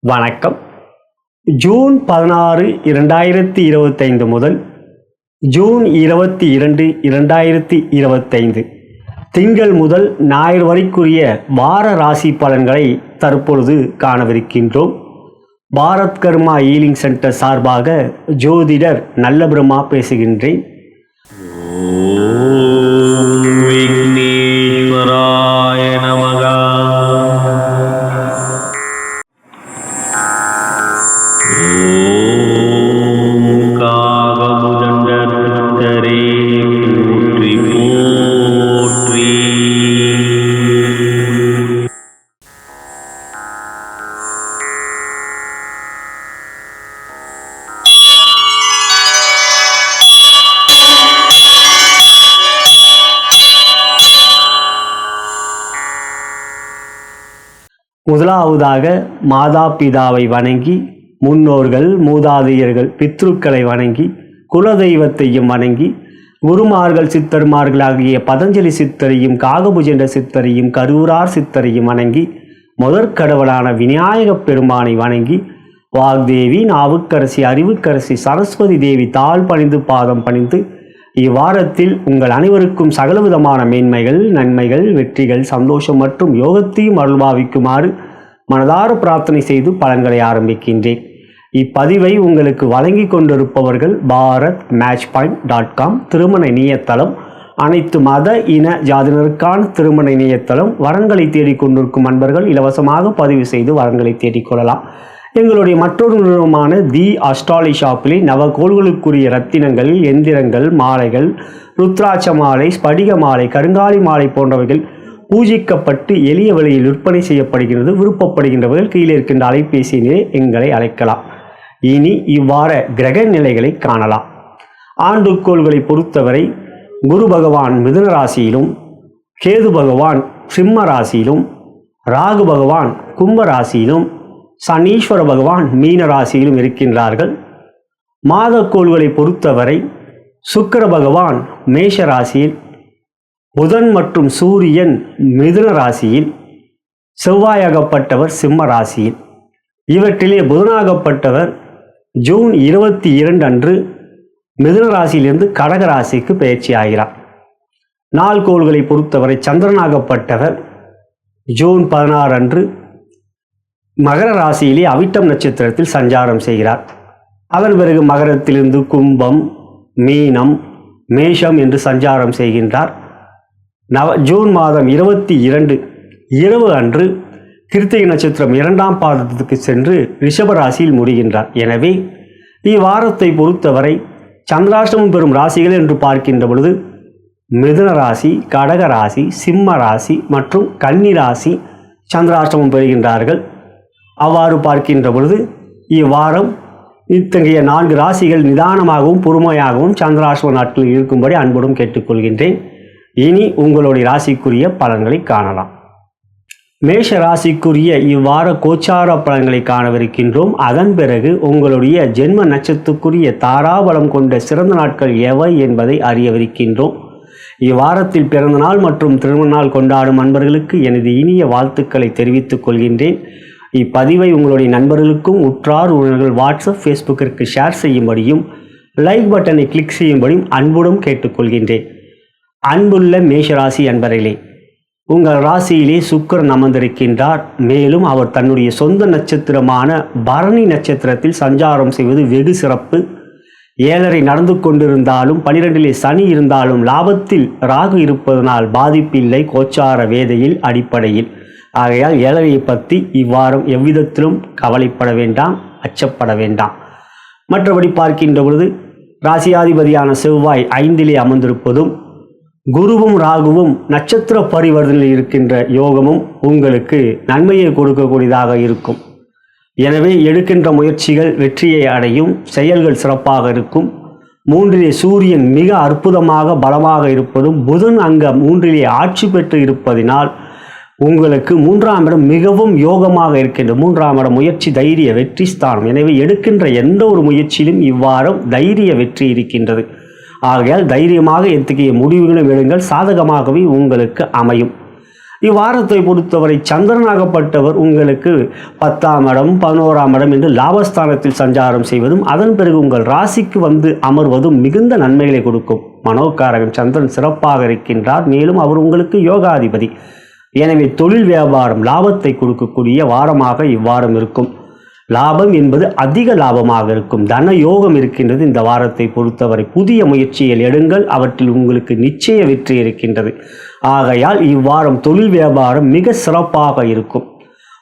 வணக்கம். ஜூன் 16, 2025 முதல் ஜூன் 22, 2025 திங்கள் முதல் ஞாயிறு வரைக்குரிய வார ராசி பலன்களை தற்பொழுது காணவிருக்கின்றோம். பாரத் கர்மா ஹீலிங் சென்டர் சார்பாக ஜோதிடர் நல்ல பிரம்மா பேசுகின்றேன். முதலாவதாக மாதா பிதாவை வணங்கி, முன்னோர்கள் மூதாதையர்கள் பித்ருக்களை வணங்கி, குலதெய்வத்தையும் வணங்கி, குருமார்கள் சித்தர்மார்களாகிய பதஞ்சலி சித்தரையும் காகபுஜண்ட சித்தரையும் கரூரார் சித்தரையும் வணங்கி, முதற்கடவுளான விநாயகப் பெருமானை வணங்கி, வாக்தேவி நாவுக்கரசி அறிவுக்கரசி சரஸ்வதி தேவி தாழ் பணிந்து பாதம் பணிந்து இவ்வாரத்தில் உங்கள் அனைவருக்கும் சகலவிதமான மேன்மைகள், நன்மைகள், வெற்றிகள், சந்தோஷம் மற்றும் யோகத்தையும் அருள்பாவிக்குமாறு மனதார பிரார்த்தனை செய்து பலன்களை ஆரம்பிக்கின்றேன். இப்பதிவை உங்களுக்கு வழங்கி கொண்டிருப்பவர்கள் bharatmatchpoint.com திருமண இணையதளம். அனைத்து மத இன ஜாதியினருக்கான திருமண இணையதளம். வரன்களை தேடிக்கொண்டிருக்கும் அன்பர்கள் இலவசமாக பதிவு செய்து வரன்களை தேடிக்கொள்ளலாம். எங்களுடைய மற்றொரு நிறுவனமான தி அஸ்ட்ராலஜி ஷாப்பிலே நவகோள்களுக்குரிய ரத்தினங்கள், எந்திரங்கள், மாலைகள், ருத்ராட்ச மாலை, ஸ்படிக மாலை, கருங்காலி மாலை போன்றவைகள் பூஜிக்கப்பட்டு எளிய விலையில் விற்பனை செய்யப்படுகிறது. விருப்பப்படுகின்றவர்கள் கீழே இருக்கின்ற அலைபேசியிலே எங்களை அழைக்கலாம். இனி இவ்வாற கிரக நிலைகளை காணலாம். ஆண்டுக்கோள்களை பொறுத்தவரை குரு பகவான் மிதுன ராசியிலும், கேது பகவான் சிம்ம ராசியிலும், ராகு பகவான் கும்ப ராசியிலும், சனீஸ்வர பகவான் மீன ராசியிலும் இருக்கின்றார்கள். மாதக்கோள்களை பொறுத்தவரை சுக்கிர பகவான் மேஷ ராசியில், புதன் மற்றும் சூரியன் மிதுன ராசியில், செவ்வாயாகப்பட்டவர் சிம்ம ராசியில். இவற்றிலே புதனாகப்பட்டவர் ஜூன் 22 அன்று மிதுன ராசியிலிருந்து கடக ராசிக்கு பயிற்சி ஆகிறார். நாள்கோள்களை பொறுத்தவரை சந்திரனாகப்பட்டவர் ஜூன் 16 அன்று மகர ராசியிலே அவிட்டம் நட்சத்திரத்தில் சஞ்சாரம் செய்கிறார். அதன் பிறகு மகரத்திலிருந்து கும்பம், மீனம், மேஷம் என்று சஞ்சாரம் செய்கின்றார். ஜூன் மாதம் 22 இரவு அன்று கிருத்திகை நட்சத்திரம் 2ஆம் பாதத்துக்கு சென்று ரிஷபராசியில் முடிகின்றார். எனவே இவ்வாரத்தை பொறுத்தவரை சந்திராஷ்டமம் பெறும் ராசிகள் என்று பார்க்கின்ற பொழுது மிதுன ராசி, கடக ராசி, சிம்ம ராசி மற்றும் கன்னி ராசி சந்திராஷ்டமம் பெறுகின்றார்கள். அவ்வாறு பார்க்கின்ற பொழுது இவ்வாரம் இத்தகைய 4 ராசிகள் நிதானமாகவும் பொறுமையாகவும் சந்திராஷ்டம நாட்களில் இருக்கும்படி அன்புடன் கேட்டுக்கொள்கின்றேன். இனி உங்களுடைய ராசிக்குரிய பலன்களை காணலாம். மேஷ ராசிக்குரிய இவ்வார கோச்சார பலன்களை காணவிருக்கின்றோம். அதன் பிறகு உங்களுடைய ஜென்ம நட்சத்திரத்துக்குரிய தாராபலம் கொண்ட சிறந்த நாட்கள் எவை என்பதை அறியவிருக்கின்றோம். இவ்வாரத்தில் பிறந்த நாள் மற்றும் திருமண நாள் கொண்டாடும் அன்பர்களுக்கு எனது இனிய வாழ்த்துக்களை தெரிவித்துக் கொள்கின்றேன். இப்பதிவை உங்களுடைய நண்பர்களுக்கும் உற்றார் உறவினர்கள் வாட்ஸ்அப், ஃபேஸ்புக்கிற்கு ஷேர் செய்யும்படியும் லைக் பட்டனை கிளிக் செய்யும்படியும் அன்புடன் கேட்டுக்கொள்கின்றேன். அன்புள்ள மேஷராசி அன்பர்களே, உங்கள் ராசியிலே சுக்கிரன் அமர்ந்திருக்கின்றார். மேலும் அவர் தன்னுடைய சொந்த நட்சத்திரமான பரணி நட்சத்திரத்தில் சஞ்சாரம் செய்வது வெகு சிறப்பு. 7.5 நடந்து கொண்டிருந்தாலும் 12 சனி இருந்தாலும் லாபத்தில் ராகு இருப்பதனால் பாதிப்பில்லை கோச்சார வேதையில் அடிப்படையில். ஆகையால் 7.5 பற்றி இவ்வாரம் எவ்விதத்திலும் கவலைப்பட வேண்டாம், அச்சப்பட வேண்டாம். மற்றபடி பார்க்கின்ற பொழுது ராசியாதிபதியான செவ்வாய் 5 அமர்ந்திருப்பதும் குருவும் ராகுவும் நட்சத்திர பரிவர்த்தனையில் இருக்கின்ற யோகமும் உங்களுக்கு நன்மையை கொடுக்கக்கூடியதாக இருக்கும். எனவே எடுக்கின்ற முயற்சிகள் வெற்றியை அடையும், செயல்கள் சிறப்பாக இருக்கும். 3 சூரியன் மிக அற்புதமாக பலமாக இருப்பதும் புதன் அங்க 3 ஆட்சி பெற்று இருப்பதினால் உங்களுக்கு 3ஆம் இடம் மிகவும் யோகமாக இருக்கின்ற 3ஆம் இடம் முயற்சி தைரிய வெற்றி ஸ்தானம். எனவே எடுக்கின்ற எந்த ஒரு முயற்சியிலும் இவ்வாரம் தைரிய வெற்றி இருக்கின்றது. ஆகையால் தைரியமாக எத்தகைய முடிவுகளும் எடுங்கள், சாதகமாகவே உங்களுக்கு அமையும். இவ்வாரத்தை பொறுத்தவரை சந்திரனாகப்பட்டவர் உங்களுக்கு 10ஆம் இடம் 11ஆம் இடம் என்று லாபஸ்தானத்தில் சஞ்சாரம் செய்வதும் அதன் பிறகு உங்கள் ராசிக்கு வந்து அமர்வதும் மிகுந்த நன்மைகளை கொடுக்கும். மனோகாரகன் சந்திரன் சிறப்பாக இருக்கின்றார். மேலும் அவர் உங்களுக்கு யோகாதிபதி. எனவே தொழில் வியாபாரம் லாபத்தை கொடுக்கக்கூடிய வாரமாக இவ்வாரம் இருக்கும். லாபம் என்பது அதிக லாபமாக இருக்கும். தன யோகம் இருக்கின்றது. இந்த வாரத்தை பொறுத்தவரை புதிய முயற்சிகள் எடுங்கள், அவற்றில் உங்களுக்கு நிச்சய வெற்றி இருக்கின்றது. ஆகையால் இவ்வாரம் தொழில் வியாபாரம் மிக சிறப்பாக இருக்கும்.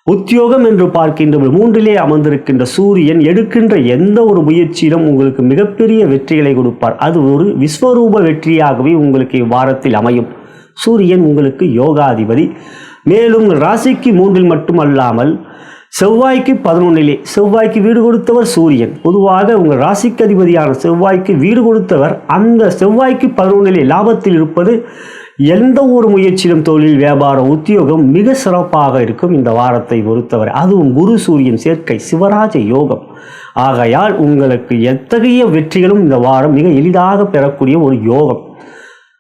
உத்தியோகம் என்று பார்க்கின்ற 3லே அமர்ந்திருக்கின்ற சூரியன் எடுக்கின்ற எந்த ஒரு முயற்சியிலும் உங்களுக்கு மிகப்பெரிய வெற்றிகளை கொடுப்பார். அது ஒரு விஸ்வரூப வெற்றியாகவே உங்களுக்கு இவ்வாரத்தில் அமையும். சூரியன் உங்களுக்கு யோகாதிபதி. மேலும் ராசிக்கு 3இல் மட்டுமல்லாமல் செவ்வாய்க்கு 11லே, செவ்வாய்க்கு வீடு கொடுத்தவர் சூரியன். பொதுவாக உங்கள் ராசிக்கு அதிபதியான செவ்வாய்க்கு வீடு கொடுத்தவர் அந்த செவ்வாய்க்கு 11லே லாபத்தில் இருப்பது எந்த ஒரு முயற்சியிலும் தொழில் வியாபாரம் உத்தியோகம் மிக சிறப்பாக இருக்கும் இந்த வாரத்தை பொறுத்தவரை. அதுவும் குரு சூரியன் சேர்க்கை சிவராஜ யோகம். ஆகையால் உங்களுக்கு எத்தகைய வெற்றிகளும் இந்த வாரம் மிக எளிதாக பெறக்கூடிய ஒரு யோகம்.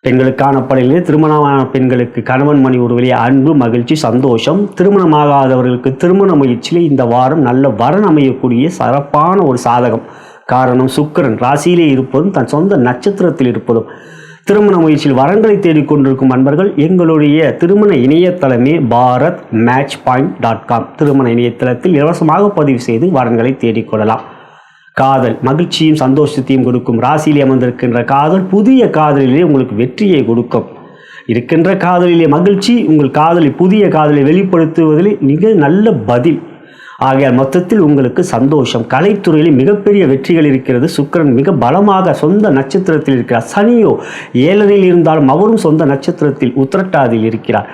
பெண்களுக்கான படையிலே திருமணமான பெண்களுக்கு கணவன் மணி உறவிலே அன்பு மகிழ்ச்சி சந்தோஷம். திருமணமாகாதவர்களுக்கு திருமண முயற்சியிலே இந்த வாரம் நல்ல வரன் அமையக்கூடிய சிறப்பான ஒரு சாதகம். காரணம் சுக்கிரன் ராசியிலே இருப்பதும் தன் சொந்த நட்சத்திரத்தில் இருப்பதும். திருமண முயற்சியில் வரன்களை தேடிக்கொண்டிருக்கும் அன்பர்கள் எங்களுடைய திருமண இணையதளமே bharatmatchpoint.com திருமண இணையதளத்தில் இலவசமாக பதிவு செய்து வரன்களை தேடிக்கொள்ளலாம். காதல் மகிழ்ச்சியும் சந்தோஷத்தையும் கொடுக்கும். ராசியிலே அமர்ந்திருக்கின்ற காதல் புதிய காதலிலே உங்களுக்கு வெற்றியை கொடுக்கும். இருக்கின்ற காதலிலே மகிழ்ச்சி உங்கள் காதலை புதிய காதலை வெளிப்படுத்துவதில் மிக நல்ல பதில். ஆகையால் மொத்தத்தில் உங்களுக்கு சந்தோஷம். கலைத்துறையில் மிகப்பெரிய வெற்றிகள் இருக்கிறது. சுக்கிரன் மிக பலமாக சொந்த நட்சத்திரத்தில் இருக்கிறார். சனியோ 7ல் இருந்தாலும் அவரும் சொந்த நட்சத்திரத்தில் உத்திரட்டாதியில் இருக்கிறார்.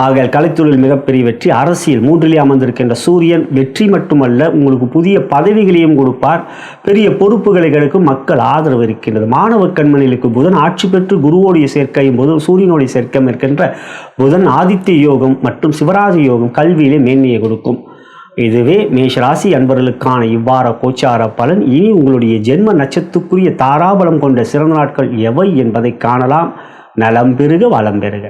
ஆகையால் கலைத்துறையில் மிகப்பெரிய வெற்றி. அரசியல் 3லே அமர்ந்திருக்கின்ற சூரியன் வெற்றி மட்டுமல்ல உங்களுக்கு புதிய பதவிகளையும் கொடுப்பார். பெரிய பொறுப்புகளை கிடைக்கும். மக்கள் ஆதரவு இருக்கின்றது. மாணவ கண்மணிகளுக்கு புதன் ஆட்சி பெற்று குருவோடைய சேர்க்கையும் போது சூரியனுடைய சேர்க்கையும் இருக்கின்ற புதன் ஆதித்ய யோகம் மற்றும் சிவராஜ யோகம் கல்வியிலே மேன்மையை கொடுக்கும். இதுவே மேஷராசி அன்பர்களுக்கான இவ்வார கோச்சார பலன். இனி உங்களுடைய ஜென்ம நட்சத்திரத்துக்குரிய தாராபலம் கொண்ட சிறந்த நாட்கள் எவை என்பதை காணலாம். நலம் பெருக வளம் பெருக.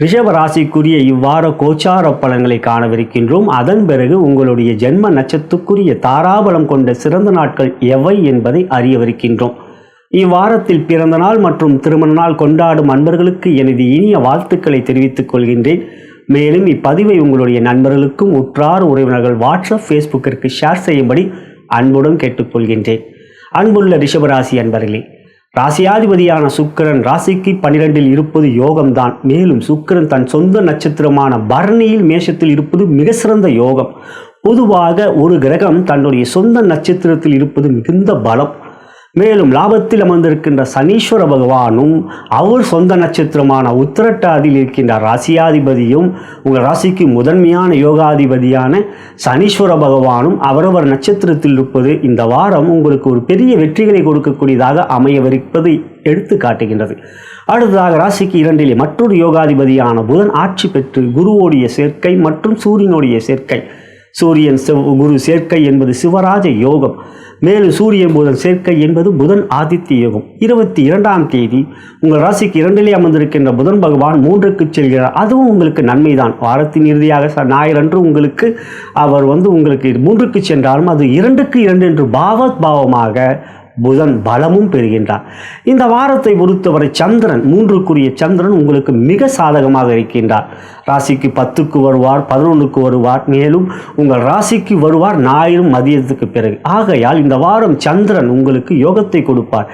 ரிஷப ராசிக்குரிய இவ்வார கோச்சார பலன்களை காணவிருக்கின்றோம். அதன் பிறகு உங்களுடைய ஜென்ம நட்சத்திரத்துக்குரிய தாராபலம் கொண்ட சிறந்த நாட்கள் எவை என்பதை அறியவிருக்கின்றோம். இவ்வாரத்தில் பிறந்த நாள் மற்றும் திருமண நாள் கொண்டாடும் அன்பர்களுக்கு எனது இனிய வாழ்த்துக்களை தெரிவித்துக் கொள்கின்றேன். மேலும் இப்பதிவை உங்களுடைய நண்பர்களுக்கும் உற்றார் உறவினர்கள் வாட்ஸ்அப் ஃபேஸ்புக்கிற்கு ஷேர் செய்யும்படி அன்புடன் கேட்டுக்கொள்கின்றேன். அன்புள்ள ரிஷபராசி அன்பர்களே, ராசியாதிபதியான சுக்கிரன் ராசிக்கு 12ல் இருப்பது யோகம்தான். மேலும் சுக்கிரன் தன் சொந்த நட்சத்திரமான பரணியில் மேஷத்தில் இருப்பது மிக சிறந்த யோகம். பொதுவாக ஒரு கிரகம் தன்னுடைய சொந்த நட்சத்திரத்தில் இருப்பது மிகுந்த பலம். மேலும் லாபத்தில் அமர்ந்திருக்கின்ற சனீஸ்வர பகவானும் அவர் சொந்த நட்சத்திரமான உத்திரட்டாதியில் இருக்கின்ற ராசியாதிபதியும் உங்கள் ராசிக்கு முதன்மையான யோகாதிபதியான சனீஸ்வர பகவானும் அவரவர் நட்சத்திரத்தில் இருப்பது இந்த வாரம் உங்களுக்கு ஒரு பெரிய வெற்றிகளை கொடுக்கக்கூடியதாக அமையவிருப்பதை எடுத்து காட்டுகின்றது. அடுத்ததாக ராசிக்கு 2லே மற்றொரு யோகாதிபதியான புதன் ஆட்சி பெற்று குருவோடைய சேர்க்கை மற்றும் சூரியனுடைய சேர்க்கை. சூரியன் குரு சேர்க்கை என்பது சிவராஜ யோகம். மேலும் சூரியன் புதன் சேர்க்கை என்பது புதன் ஆதித்ய யோகம். 22ஆம் தேதி உங்கள் ராசிக்கு 2லே அமர்ந்திருக்கின்ற புதன் பகவான் 3க்கு செல்கிறார். அதுவும் உங்களுக்கு நன்மைதான். வாரத்தின் இறுதியாக ஞாயிறன்று உங்களுக்கு அவர் உங்களுக்கு 3க்கு சென்றாலும் அது 2க்கு 2 என்று பாவமாக புதன் பலமும் பெறுகின்றார். இந்த வாரத்தை பொறுத்தவரை சந்திரன் 3க்குரிய சந்திரன் உங்களுக்கு மிக சாதகமாக இருக்கின்றார். ராசிக்கு 10க்கு வருவார், 11க்கு வருவார், மேலும் உங்கள் ராசிக்கு வருவார் ஞாயிறு மதியத்துக்கு பிறகு. ஆகையால் இந்த வாரம் சந்திரன் உங்களுக்கு யோகத்தை கொடுப்பார்.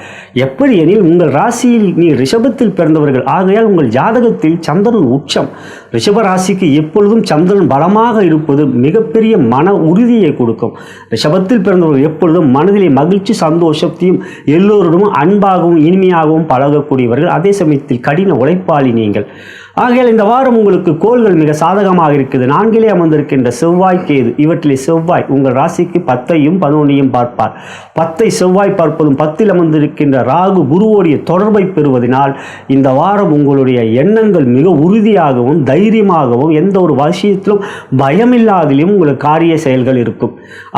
எப்படி எனில் உங்கள் ராசியில் நீ ரிஷபத்தில் பிறந்தவர்கள், ஆகையால் உங்கள் ஜாதகத்தில் சந்திரன் உச்சம். ரிஷப ராசிக்கு எப்பொழுதும் சந்திரன் பலமாக இருப்பது மிகப்பெரிய மன உறுதியை கொடுக்கும். ரிஷபத்தில் பிறந்தவர்கள் எப்பொழுதும் மனதிலே மகிழ்ச்சி சந்தோஷத்தையும் எல்லோருடனும் அன்பாகவும் இனிமையாகவும் பழகக்கூடியவர்கள். அதே சமயத்தில் கடின உழைப்பாளி நீங்கள். ஆகையால் இந்த வாரம் உங்களுக்கு கோள்கள் மிக சாதகமாக இருக்குது. 4லே அமர்ந்திருக்கின்ற செவ்வாய் கேது, இவற்றிலே செவ்வாய் உங்கள் ராசிக்கு 10ஐயும் 11ஐயும் பார்ப்பார். 10ஐ செவ்வாய் பார்ப்பதும் 10இல் அமர்ந்திருக்கின்ற ராகு குருவோடைய தொடர்பை பெறுவதனால் இந்த வாரம் உங்களுடைய எண்ணங்கள் மிக உறுதியாகவும் தைரியமாகவும் எந்த ஒரு விஷயத்திலும் பயமில்லாதிலும் உங்களுக்கு காரிய செயல்கள் இருக்கும்.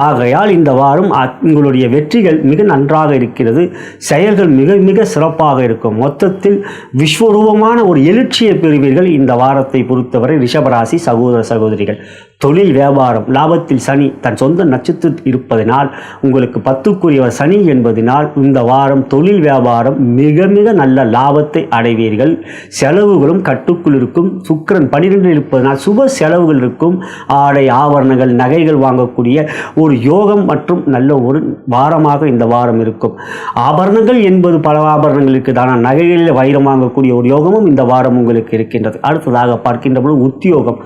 ஆகையால் இந்த வாரம் உங்களுடைய வெற்றிகள் மிக நன்றாக இருக்கிறது. செயல்கள் மிக மிக சிறப்பாக இருக்கும். மொத்தத்தில் விஸ்வரூபமான ஒரு எழுச்சியை பெறுவீர்கள். இந்த வாரத்தை பொறுத்தவரை ரிஷபராசி சகோதர சகோதரிகள். தொழில் வியாபாரம் லாபத்தில் சனி தன் சொந்த நட்சத்திரத்தில் இருப்பதனால் உங்களுக்கு 10க்குரியவர் சனி என்பதனால் இந்த வாரம் தொழில் வியாபாரம் மிக மிக நல்ல லாபத்தை அடைவீர்கள். செலவுகளும் கட்டுக்குள் இருக்கும். சுக்கிரன் 12 இருப்பதனால் சுப செலவுகள் இருக்கும். ஆடை ஆபரணங்கள் நகைகள் வாங்கக்கூடிய ஒரு யோகம் மற்றும் நல்ல ஒரு வாரமாக இந்த வாரம் இருக்கும். ஆபரணங்கள் என்பது பல ஆபரணங்கள் இருக்குது, ஆனால் நகைகளில் வைரம் வாங்கக்கூடிய ஒரு யோகமும் இந்த வாரம் உங்களுக்கு இருக்கின்றது. அடுத்ததாக பார்க்கின்ற பொழுது உத்தியோகம்.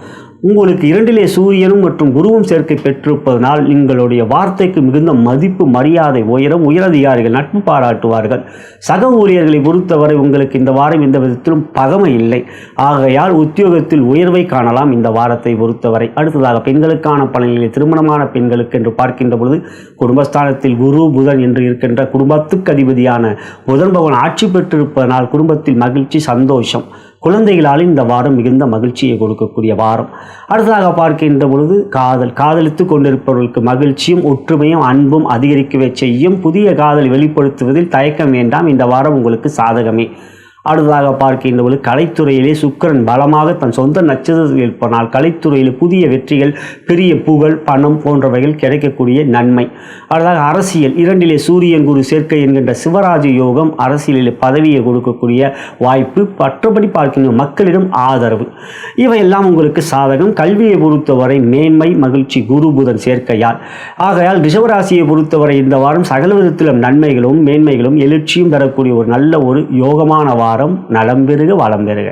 உங்களுக்கு 2லே சூரியனும் மற்றும் குருவும் சேர்க்கை பெற்றிருப்பதனால் உங்களுடைய வார்த்தைக்கு மிகுந்த மதிப்பு மரியாதை உயரும். உயரதிகாரிகள் நட்பு பாராட்டுவார்கள். சக ஊழியர்களை பொறுத்தவரை உங்களுக்கு இந்த வாரம் எந்த விதத்திலும் பகமை இல்லை. ஆகையால் உத்தியோகத்தில் உயர்வை காணலாம் இந்த வாரத்தை பொறுத்தவரை. அடுத்ததாக பெண்களுக்கான பலன்களில் திருமணமான பெண்களுக்கு என்று பார்க்கின்ற பொழுது குடும்பஸ்தானத்தில் குரு புதன் என்று இருக்கின்ற குடும்பத்துக்கு அதிபதியான புதன் பகவான் ஆட்சி பெற்றிருப்பதனால் குடும்பத்தில் மகிழ்ச்சி சந்தோஷம். குழந்தைகளால் இந்த வாரம் மிகுந்த மகிழ்ச்சியை கொடுக்கக்கூடிய வாரம். அடுத்ததாக பார்க்கின்ற பொழுது காதலித்து கொண்டிருப்பவர்களுக்கு மகிழ்ச்சியும் ஒற்றுமையும் அன்பும் அதிகரிக்கவே செய்யும். புதிய காதல் வெளிப்படுத்துவதில் தயக்கம் வேண்டாம். இந்த வாரம் உங்களுக்கு சாதகமே. அடுத்ததாக பார்க்கின்ற பொழுது கலைத்துறையிலே சுக்கிரன் பலமாக தன் சொந்த நட்சத்திரத்தில் இருப்பதனால் கலைத்துறையில் புதிய வெற்றிகள், பெரிய புகழ், பணம் போன்றவைகள் கிடைக்கக்கூடிய நன்மை. அடுத்ததாக அரசியல். 2லே சூரியன் குரு சேர்க்கை என்கின்ற சிவராஜ யோகம் அரசியலில் பதவியை கொடுக்கக்கூடிய வாய்ப்பு. மற்றபடி பார்க்கின்ற மக்களிடம் ஆதரவு இவையெல்லாம் உங்களுக்கு சாதகம். கல்வியை பொறுத்தவரை மேன்மை மகிழ்ச்சி குரு புதன் சேர்க்கையால். ஆகையால் ரிஷபராசியை பொறுத்தவரை இந்த வாரம் சகல விதத்திலும் நன்மைகளும் மேன்மைகளும் எழுச்சியும் பெறக்கூடிய ஒரு நல்ல ஒரு யோகமான வாரம். நலம் பெறுக வளம் பெறுக.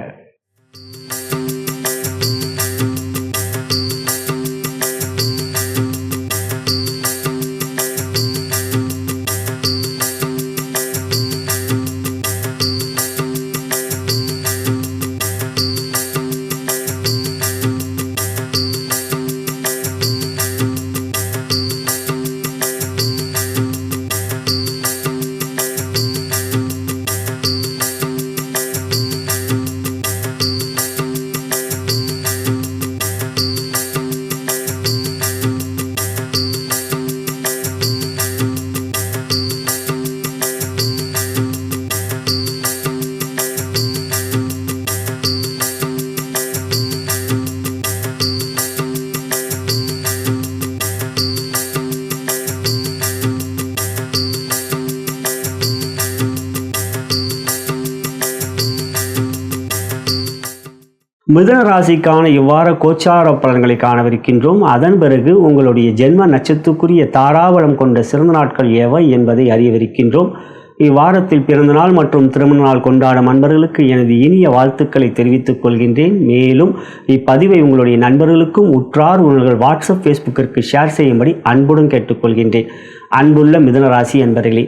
மிதுன ராசிக்கான இவ்வார கோச்சார பலன்களை காணவிருக்கின்றோம். அதன் பிறகு உங்களுடைய ஜென்ம நட்சத்திரத்துக்குரிய தாராபலம் கொண்ட சிறந்த நாட்கள் எவை என்பதை அறியவிருக்கின்றோம். இவ்வாரத்தில் பிறந்தநாள் மற்றும் திருமண நாள் கொண்டாடும் நண்பர்களுக்கு எனது இனிய வாழ்த்துக்களை தெரிவித்துக் கொள்கின்றேன். மேலும் இப்பதிவை உங்களுடைய நண்பர்களுக்கும் உற்றார் உறவினர்கள் வாட்ஸ்அப் ஃபேஸ்புக்கிற்கு ஷேர் செய்யும்படி அன்புடன் கேட்டுக்கொள்கின்றேன். அன்புள்ள மிதுன ராசி என்பர்களே,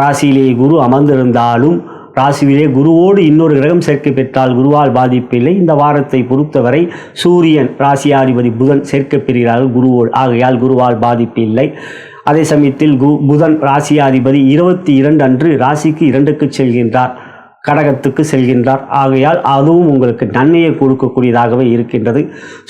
ராசியிலே குரு அமர்ந்திருந்தாலும் ராசியிலே குருவோடு இன்னொரு கிரகம் சேர்க்கை பெற்றால் குருவால் பாதிப்பில்லை. இந்த வாரத்தை பொறுத்தவரை சூரியன் ராசியாதிபதி புதன் சேர்க்கை பெறுகிறார்கள் குருவோடு. ஆகையால் குருவால் பாதிப்பில்லை. அதே சமயத்தில் புதன் ராசியாதிபதி 22 அன்று ராசிக்கு 2க்கு செல்கின்றார். கடகத்துக்கு செல்கின்றார். ஆகையால் அதுவும் உங்களுக்கு நன்மையை கொடுக்கக்கூடியதாகவே இருக்கின்றது.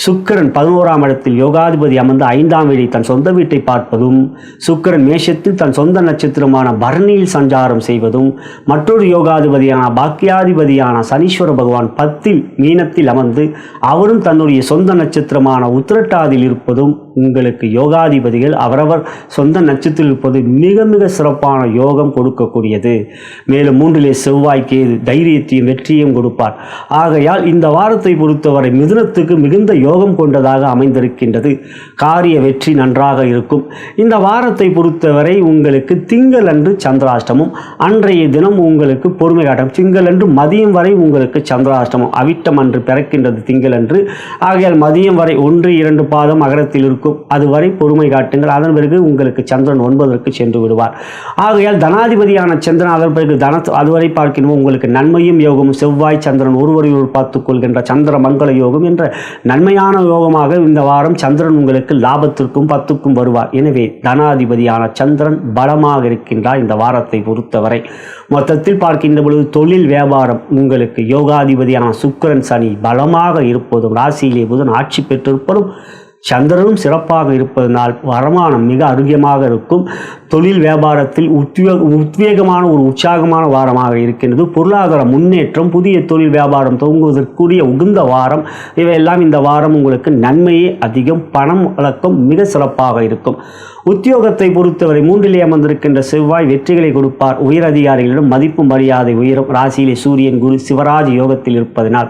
சுக்கிரன் 11ஆம் இடத்தில் யோகாதிபதி அமர்ந்து 5ஆம் வீட்டை தன் சொந்த வீட்டை பார்ப்பதும், சுக்கிரன் மேஷத்தில் தன் சொந்த நட்சத்திரமான பரணியில் சஞ்சாரம் செய்வதும், மற்றொரு யோகாதிபதியான பாக்கியாதிபதியான சனீஸ்வர பகவான் 10 மீனத்தில் அமர்ந்து அவரும் தன்னுடைய சொந்த நட்சத்திரமான உத்திரட்டாதியில் இருப்பதும் உங்களுக்கு யோகாதிபதிகள் அவரவர் சொந்த நட்சத்திரத்தில் இருப்பது மிக மிக சிறப்பான யோகம் கொடுக்கக்கூடியது. மேலும் 3லே செவ்வாய்க்கு தைரியத்தையும் வெற்றியும் கொடுப்பார். ஆகையால் இந்த வாரத்தை பொறுத்தவரை மிதுனத்துக்கு மிகுந்த யோகம் கொண்டதாக அமைந்திருக்கின்றது. காரிய வெற்றி நன்றாக இருக்கும். இந்த வாரத்தை பொறுத்தவரை உங்களுக்கு திங்கள் அன்று சந்திராஷ்டமம், அன்றைய தினம் உங்களுக்கு பொறுமை காட்டும். திங்கள் அன்று மதியம் வரை உங்களுக்கு சந்திராஷ்டமம், அவிட்டம் அன்று பிறக்கின்றது திங்கள் அன்று. ஆகையால் மதியம் வரை 1-2 பாதம் அகரத்தில் இருக்கும். அதுவரை பொறுமை காட்டுங்கள். அதன் பிறகு உங்களுக்கு சந்திரன் 9ற்கு சென்று விடுவார். ஆகையால் தனாதிபதியான சந்திரன் அதன் பிறகு அதுவரை பார்க்கின்றோம் உங்களுக்கு நன்மையும் யோகமும். செவ்வாய் சந்திரன் ஒருவரை பார்த்துக் கொள்கின்ற சந்திர மங்கள யோகம் என்ற நன்மையான யோகமாக இந்த வாரம் சந்திரன் உங்களுக்கு லாபத்திற்கும் 10க்கும் வருவார். எனவே தனாதிபதியான சந்திரன் பலமாக இருக்கின்றார் இந்த வாரத்தை பொறுத்தவரை. மொத்தத்தில் பார்க்கின்ற பொழுது தொழில் வியாபாரம் உங்களுக்கு யோகாதிபதியான சுக்கிரன் சனி பலமாக இருப்பதும், ராசியிலே புதன் ஆட்சி பெற்றிருப்பதும், சந்திரனும் சிறப்பாக இருப்பதனால் வருமானம் மிக ஆரோக்கியமாக இருக்கும். தொழில் வியாபாரத்தில் உத்வேகமான ஒரு உற்சாகமான வாரமாக இருக்கின்றது. பொருளாதார முன்னேற்றம், புதிய தொழில் வியாபாரம் துவங்குவதற்குரிய உகந்த வாரம். இவையெல்லாம் இந்த வாரம் உங்களுக்கு நன்மையே அதிகம். பணம் வழக்கம் மிக சிறப்பாக இருக்கும். உத்தியோகத்தை பொறுத்தவரை 3லே அமர்ந்திருக்கின்ற செவ்வாய் வெற்றிகளை கொடுப்பார். உயர் அதிகாரிகளிடம் மதிப்பு மரியாதை உயரும். ராசியிலே சூரியன் குரு சிவராஜ் யோகத்தில் இருப்பதனால்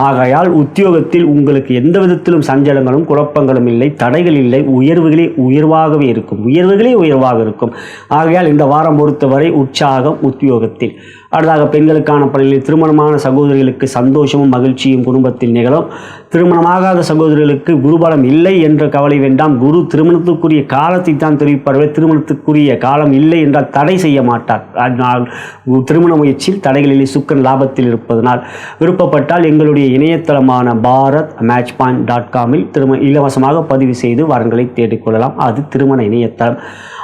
ஆகையால் உத்தியோகத்தில் உங்களுக்கு எந்த விதத்திலும் சஞ்சலங்களும் குழப்பங்களும் இல்லை, தடைகள் இல்லை. உயர்வுகளே உயர்வாகவே இருக்கும். ஆகையால் இந்த வாரம் பொறுத்தவரை உற்சாகம் உத்தியோகத்தில். அடுத்ததாக பெண்களுக்கான பணிகளில் திருமணமான சகோதரிகளுக்கு சந்தோஷமும் மகிழ்ச்சியும் குடும்பத்தில் நிகழும். திருமணமாகாத சகோதரிகளுக்கு குருபலம் இல்லை என்ற கவலை வேண்டாம். குரு திருமணத்துக்குரிய காலத்தை தான் தெரிவிப்பார்கள். திருமணத்துக்குரிய காலம் இல்லை என்றால் தடை செய்ய மாட்டார். அதனால் திருமண முயற்சியில் தடைகளிலே சுக்கிரன் லாபத்தில் இருப்பதனால் விருப்பப்பட்டால் எங்களுடைய இணையதளமான bharatmatchpoint.com இலவசமாக பதிவு செய்து வரன்களை தேடிக்கொள்ளலாம். அது திருமண இணையதளம்.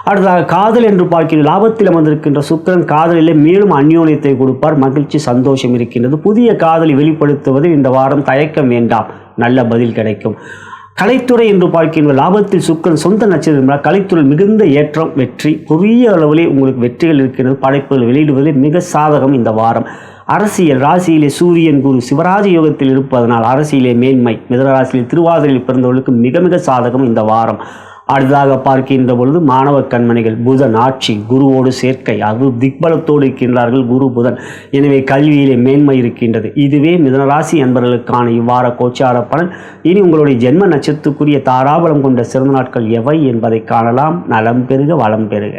அடுத்ததாக காதல் என்று பார்க்கிற லாபத்தில் அமர்ந்திருக்கின்ற சுக்கிரன் காதலிலே மேலும் அந்யோன்யத்தை கொடுப்பார். மகிழ்ச்சி சந்தோஷம் இருக்கின்றது. புதிய காதலை வெளிப்படுத்துவதில் இந்த வாரம் தயக்கம் வேண்டாம், நல்ல பதில் கிடைக்கும். கலைத்துறை என்று பார்க்கின்ற லாபத்தில் சுக்கிரன் சொந்த நட்சத்திரம், கலைத்துறை மிகுந்த ஏற்றம் வெற்றி, பெரிய அளவிலே உங்களுக்கு வெற்றிகள் இருக்கிறது. படைப்புகள் வெளியிடுவதில் மிக சாதகம் இந்த வாரம். அரசியல் ராசியிலே சூரியன் குரு சிவராஜ யோகத்தில் இருப்பதனால் அரசியலே மேன்மை. மிதுன ராசியில் திருவாதிரையில் பிறந்தவர்களுக்கு மிக மிக சாதகம் இந்த வாரம். அடுத்ததாக பார்க்கின்ற பொழுது மாணவ கண்மணிகள் புதன் ஆட்சி, குருவோடு சேர்க்கை, அது திக்பலத்தோடு இருக்கின்றார்கள் குரு புதன். எனவே கல்வியிலே மேன்மை இருக்கின்றது. இதுவே மிதுனராசி என்பவர்களுக்கான இவ்வார கோச்சார பலன். இனி உங்களுடைய ஜென்ம நட்சத்திரத்துக்குரிய தாராபலம் கொண்ட சிறந்த நாட்கள் எவை என்பதை காணலாம். நலம் பெருக வளம் பெருக.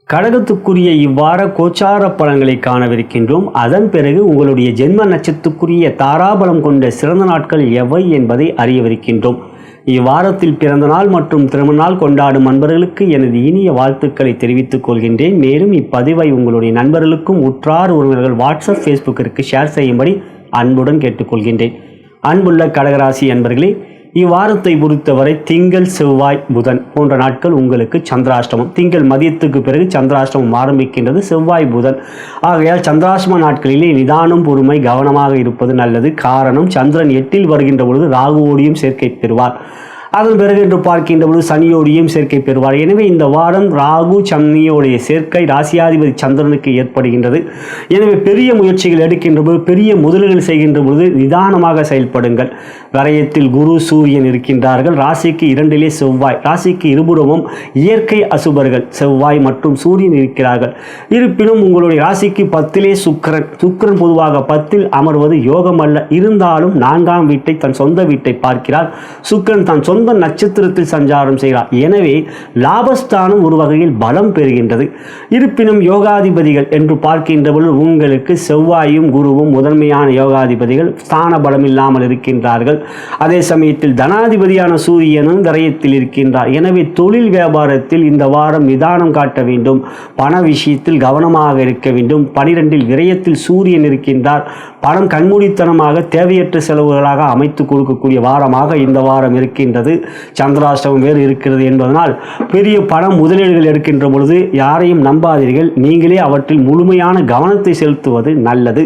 கடகத்துக்குரிய இவ்வார கோச்சார பலன்களை காணவிருக்கின்றோம். அதன் பிறகு உங்களுடைய ஜென்ம நட்சத்திரத்துக்குரிய தாராபலம் கொண்ட சிறந்த நாட்கள் எவை என்பதை அறியவிருக்கின்றோம். இவ்வாரத்தில் பிறந்த நாள் மற்றும் திருமண நாள் கொண்டாடும் நண்பர்களுக்கு எனது இனிய வாழ்த்துக்களை தெரிவித்துக் கொள்கின்றேன். மேலும் இப்பதிவை உங்களுடைய நண்பர்களுக்கும் உற்றார் உறவினர்கள் வாட்ஸ்அப் ஃபேஸ்புக்கிற்கு ஷேர் செய்யும்படி அன்புடன் கேட்டுக்கொள்கின்றேன். அன்புள்ள கடகராசி அன்பர்களே, இவ்வாரத்தை பொறுத்தவரை திங்கள் செவ்வாய் புதன் போன்ற நாட்கள் உங்களுக்கு சந்திராஷ்டமம். திங்கள் மதியத்துக்கு பிறகு சந்திராஷ்டமம் ஆரம்பிக்கின்றது. செவ்வாய் புதன் ஆகையால் சந்திராஷ்டம நாட்களிலே நிதானம் பொறுமை கவனமாக இருப்பது நல்லது. காரணம், சந்திரன் 8ல் வருகின்ற பொழுது ராகுவோடையும் சேர்க்கை பெறுவார். அதன் பிறகு என்று பார்க்கின்ற பொழுது சனியோடையும் சேர்க்கை பெறுவார். எனவே இந்த வாரம் ராகு சனியோடைய சேர்க்கை ராசியாதிபதி சந்திரனுக்கு ஏற்படுகின்றது. எனவே பெரிய முயற்சிகள் எடுக்கின்ற பொழுது, பெரிய முதலீடுகள் செய்கின்ற பொழுது நிதானமாக செயல்படுங்கள். விரயத்தில் குரு சூரியன் இருக்கின்றார்கள். ராசிக்கு 2 செவ்வாய், ராசிக்கு இருபுறமும் இயற்கை அசுபர்கள் செவ்வாய் மற்றும் சூரியன் இருக்கிறார்கள். இருப்பினும் உங்களுடைய ராசிக்கு 10 சுக்கிரன் பொதுவாக 10 அமர்வது யோகம் அல்ல. இருந்தாலும் 4ஆம் வீட்டை, தன் சொந்த வீட்டை பார்க்கிறார். சுக்கிரன் தன் சொந்த நட்சத்திரத்தில் சஞ்சாரம் செய்கிறார். எனவே லாபஸ்தானம் ஒரு வகையில் பலம் பெறுகின்றது. இருப்பினும் யோகாதிபதிகள் என்று பார்க்கின்ற பொழுது உங்களுக்கு செவ்வாயும் குருவும் முதன்மையான யோகாதிபதிகள் ஸ்தான பலம் இல்லாமல் இருக்கின்றார்கள். அதே சமயத்தில் தனாதிபதியான சூரியனும் விரயத்தில் இருக்கின்றார். எனவே தொழில் வியாபாரத்தில் இந்த வாரம் நிதானம் காட்ட வேண்டும். பண விஷயத்தில் கவனமாக இருக்க வேண்டும். 12 விரயத்தில் சூரியன் இருக்கின்றார். பணம் கண்மூடித்தனமாக தேவையற்ற செலவுகளாக அமைத்து கொடுக்கக்கூடிய வாரமாக இந்த வாரம் இருக்கின்றது. சந்திராஷ்டமம் வேறு இருக்கிறது என்பதனால் பெரிய பணம் முதலீடுகள் எடுக்கின்ற பொழுது யாரையும் நம்பாதீர்கள். நீங்களே அவற்றில் முழுமையான கவனத்தை செலுத்துவது நல்லது.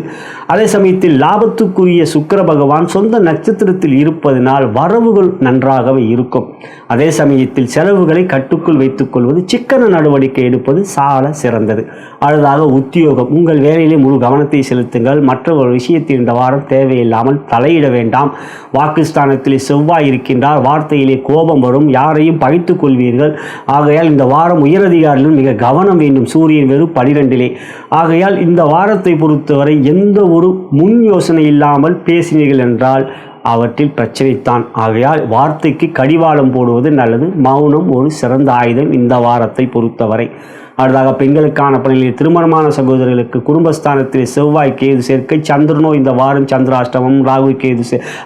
அதே சமயத்தில் லாபத்துக்குரிய சுக்கிர பகவான் சொந்த நட்சத்திரத்தில் இருப்பதனால் வரவுகள் நன்றாகவே இருக்கும். அதே சமயத்தில் செலவுகளை கட்டுக்குள் வைத்துக் கொள்வது, சிக்கன நடவடிக்கை எடுப்பது சால சிறந்தது. அடுத்ததாக உத்தியோகம். உங்கள் வேலையிலே முழு கவனத்தை செலுத்துங்கள். மற்ற ஒரு விஷயத்தில் இந்த வாரம் தேவையில்லாமல் தலையிட வேண்டாம். வாக்குஸ்தானத்திலே செவ்வாய் இருக்கின்றார். வார்த்தையிலே கோபம் வரும். யாரையும் பகைத்துக் கொள்வீர்கள். ஆகையால் இந்த வாரம் உயரதிகாரிகளும் மிக கவனம் வேண்டும். சூரியன் வெறும் 12. ஆகையால் இந்த வாரத்தை பொறுத்தவரை எந்த ஒரு முன் யோசனை இல்லாமல் பேசினீர்கள் என்றால் அவற்றில் பிரச்சனைத்தான். ஆகையால் வார்த்தைக்கு கடிவாளம் போடுவது நல்லது. மௌனம் ஒரு சிறந்த ஆயுதம் இந்த வாரத்தை பொறுத்தவரை. அடுத்ததாக பெண்களுக்கான பணியில் திருமணமான சகோதரர்களுக்கு குடும்பஸ்தானத்தில் செவ்வாய் கேது சேர்க்கை, சந்திரனோ இந்த வாரம் சந்திராஷ்டமம்,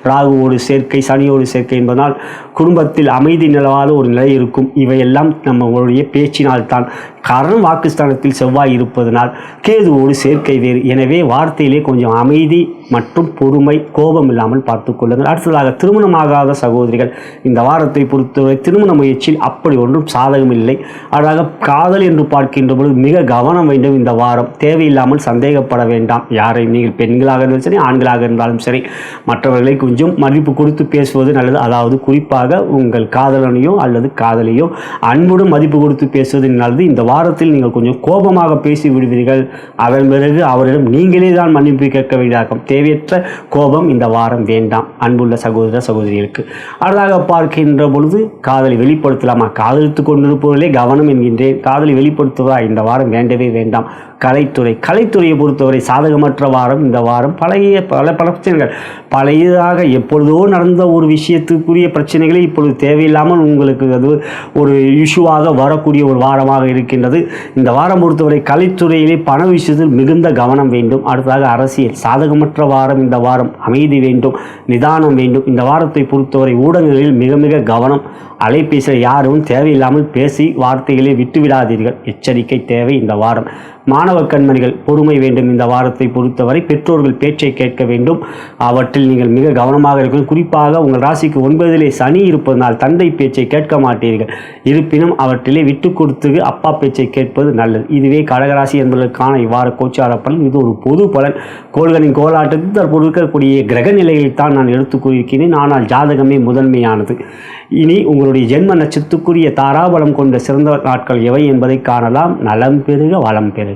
ராகுவோடு சேர்க்கை, சனியோடு சேர்க்கை என்பதனால் குடும்பத்தில் அமைதி நிலவாத ஒரு நிலை இருக்கும். இவையெல்லாம் நம்மளுடைய பேச்சினால்தான். காரணம் வாக்குஸ்தானத்தில் செவ்வாய் இருப்பதனால் கேதுவோடு சேர்க்கை வேறு. எனவே வார்த்தையிலே கொஞ்சம் அமைதி மற்றும் பொறுமை, கோபம் இல்லாமல் பார்த்து கொள்ளுங்கள். அடுத்ததாக திருமணமாகாத சகோதரிகள் இந்த வாரத்தை பொறுத்தவரை திருமண முயற்சியில் அப்படி ஒன்றும் சாதகம் இல்லை. அதாக காதல் என்று பார்க்கின்ற பொழுது மிக கவனம் வேண்டும். இந்த வாரம் தேவையில்லாமல் சந்தேகப்பட வேண்டாம். யாரையும் நீங்கள் பெண்களாக இருந்தாலும் சரி, ஆண்களாக இருந்தாலும் சரி, மற்றவர்களை கொஞ்சம் மதிப்பு கொடுத்து பேசுவது நல்லது. அதாவது குறிப்பாக உங்கள் காதலனையோ அல்லது காதலியோ அன்புடன் மதிப்பு கொடுத்து பேசுவது நல்லது. இந்த வாரத்தில் நீங்கள் கொஞ்சம் கோபமாக பேசி விடுவீர்கள். அதன் பிறகு அவரிடம் நீங்களே தான் மன்னிப்பு கேட்க வேண்டியிருக்கும். தேவையற்ற கோபம் இந்த வாரம் வேண்டாம் அன்புள்ள சகோதர சகோதரிகளுக்கு. அடுத்ததாக பார்க்கின்ற பொழுது காதலை வெளிப்படுத்தலாமா? காதலித்துக் கொண்டிருப்பவர்களே கவனம் என்கின்றேன். காதலை வெளிப்படுத்துவதா இந்த வாரம் வேண்டவே வேண்டாம். கலைத்துறையை பொறுத்தவரை சாதகமற்ற வாரம் இந்த வாரம். பல பிரச்சனைகள், பழையதாக எப்பொழுதோ நடந்த ஒரு விஷயத்துக்குரிய பிரச்சனைகளை இப்பொழுது தேவையில்லாமல் உங்களுக்கு அது ஒரு இஷ்யூவாக வரக்கூடிய ஒரு வாரமாக இருக்கின்றது. இந்த வாரம் பொறுத்தவரை கலைத்துறையிலே பண விஷயத்தில் மிகுந்த கவனம் வேண்டும். அடுத்ததாக அரசியல் சாதகமற்ற வாரம் இந்த வாரம். அமைதி வேண்டும், நிதானம் வேண்டும். இந்த வாரத்தை பொறுத்தவரை ஊடகங்களில் மிக மிக கவனம். அலைபேசியில் யாரும் தேவையில்லாமல் பேசி வார்த்தைகளை விட்டுவிடாதீர்கள். எச்சரிக்கை தேவை இந்த வாரம். மாணவ கண்மணிகள் பொறுமை வேண்டும். இந்த வாரத்தை பொறுத்தவரை பெற்றோர்கள் பேச்சை கேட்க வேண்டும். அவற்றில் நீங்கள் மிக கவனமாக இருக்கணும். குறிப்பாக உங்கள் ராசிக்கு 9 சனி இருப்பதனால் தந்தை பேச்சை கேட்க மாட்டீர்கள். இருப்பினும் அவற்றிலே விட்டு கொடுத்து அப்பா பேச்சை கேட்பது நல்லது. இதுவே கடகராசி என்பதற்கான இவ்வாறு கோச்சார பலன். இது ஒரு பொது பலன். கோள்களின் கோலாட்டத்தில் தற்போது இருக்கக்கூடிய கிரக நிலையில் தான் நான் எடுத்துக் கூறியிருக்கிறேன். ஆனால் ஜாதகமே முதன்மையானது. இனி உங்களுடைய ஜென்ம நட்சத்திரத்துக்குரிய தாராபலம் கொண்ட சிறந்த நாட்கள் எவை என்பதை காணலாம். நலம் பெறுக, வளம் பெறுக.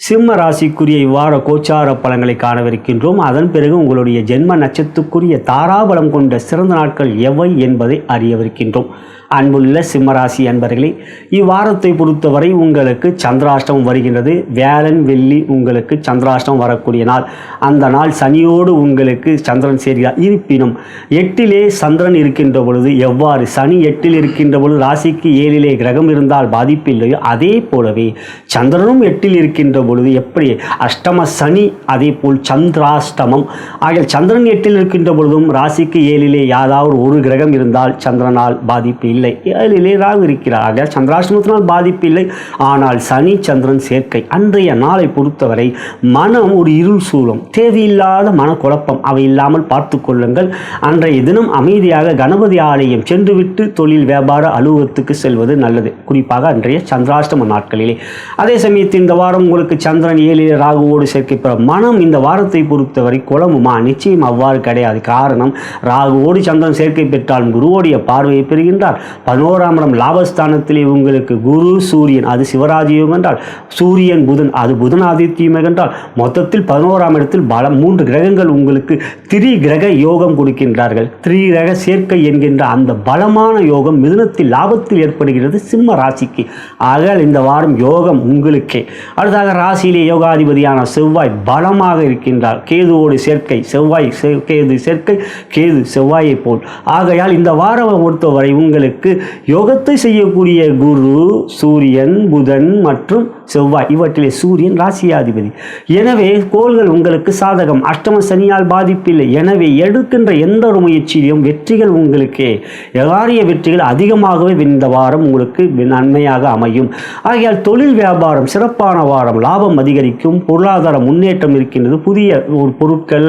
சிம்ம ராசிக்குரிய இவ்வார கோச்சார பலன்களை காணவிருக்கின்றோம். அதன் பிறகு உங்களுடைய ஜென்ம நட்சத்திரத்துக்குரிய தாராபலம் கொண்ட சிறந்த நாட்கள் எவை என்பதை அறியவிருக்கின்றோம். அன்புள்ள சிம்மராசி அன்பர்களே, இவ்வாரத்தை பொறுத்தவரை உங்களுக்கு சந்திராஷ்டமம் வருகின்றது. வியாழன் வெள்ளி உங்களுக்கு சந்திராஷ்டமம் வரக்கூடிய நாள். அந்த நாள் சனியோடு உங்களுக்கு சந்திரன் சேர்கிறார். இருப்பினும் 8லே சந்திரன் இருக்கின்ற பொழுது எவ்வாறு சனி 8ல் இருக்கின்ற பொழுது ராசிக்கு 7லே கிரகம் இருந்தால் பாதிப்பில்லையோ, அதே போலவே சந்திரனும் 8ல் இருக்கின்ற பொழுது எப்படி அஷ்டம சனி, அதே போல் சந்திராஷ்டமம் ஆகிய சந்திரன் 8ல் இருக்கின்ற பொழுதும் ராசிக்கு 7லே யாதாவது ஒரு கிரகம் இருந்தால் சந்திரனால் பாதிப்பு இல்லை. 7லே ராகு இருக்கிறார். ஆக சந்திராஷ்டமத்தினால் பாதிப்பு இல்லை. ஆனால் சனி சந்திரன் சேர்க்கை அன்றைய நாளை பொறுத்தவரை மனம் ஒரு இருள் சூழும், தேவையில்லாத மனக்குழப்பம் அவை இல்லாமல் பார்த்து கொள்ளுங்கள். அன்றைய தினம் அமைதியாக கணபதி ஆலயம் சென்றுவிட்டு தொழில் வியாபார அலுவலகத்துக்கு செல்வது நல்லது, குறிப்பாக அன்றைய சந்திராஷ்டம நாட்களிலே. அதே சமயத்தில் இந்த வாரம் உங்களுக்கு சந்திரன் 7லே ராகுவோடு சேர்க்கை பெற மனம் இந்த வாரத்தை பொறுத்தவரை குழம்புமா? நிச்சயம் அவ்வாறு கிடையாது. காரணம், ராகுவோடு சந்திரன் சேர்க்கை பெற்றால் குருவோடைய பார்வையை பெறுகின்றார். 11ஆம் இடம் லாபஸ்தானத்திலே உங்களுக்கு குரு சூரியன், அது சிவராஜயோகம் என்றால், சூரியன் புதன், அது புதன் ஆதித்யம் என்றால், மொத்தத்தில் 11ஆம் இடத்தில் 3 கிரகங்கள் உங்களுக்கு திரி கிரக யோகம் கொடுக்கின்றார்கள். திரி கிரக சேர்க்கை என்கின்ற அந்த பலமான யோகம் மிதுனத்தில் லாபத்தில் ஏற்படுகிறது சிம்ம ராசிக்கு. ஆக இந்த வாரம் யோகம் உங்களுக்கே. அடுத்ததாக ராசியிலே யோகாதிபதியான செவ்வாய் பலமாக இருக்கின்றார். கேதுவோடு சேர்க்கை, செவ்வாய் கேது சேர்க்கை, கேது செவ்வாயை போல். ஆகையால் இந்த வாரம் பொறுத்தவரை உங்களுக்கு யோகத்தை செய்யக்கூடிய குரு சூரியன் புதன் மற்றும் செவ்வாய், இவற்றிலே சூரியன் ராசியாதிபதி. எனவே கோள்கள் உங்களுக்கு சாதகம். அஷ்டம சனியால் பாதிப்பில்லை. எனவே எடுக்கின்ற எந்த ஒரு முயற்சியிலும் வெற்றிகள் உங்களுக்கே. எவாரிய வெற்றிகள் அதிகமாகவே இந்த வாரம் உங்களுக்கு நன்மையாக அமையும். ஆகையால் தொழில் வியாபாரம் சிறப்பான வாரம், லாபம் அதிகரிக்கும், பொருளாதார முன்னேற்றம் இருக்கின்றது. புதிய ஒரு பொருட்கள்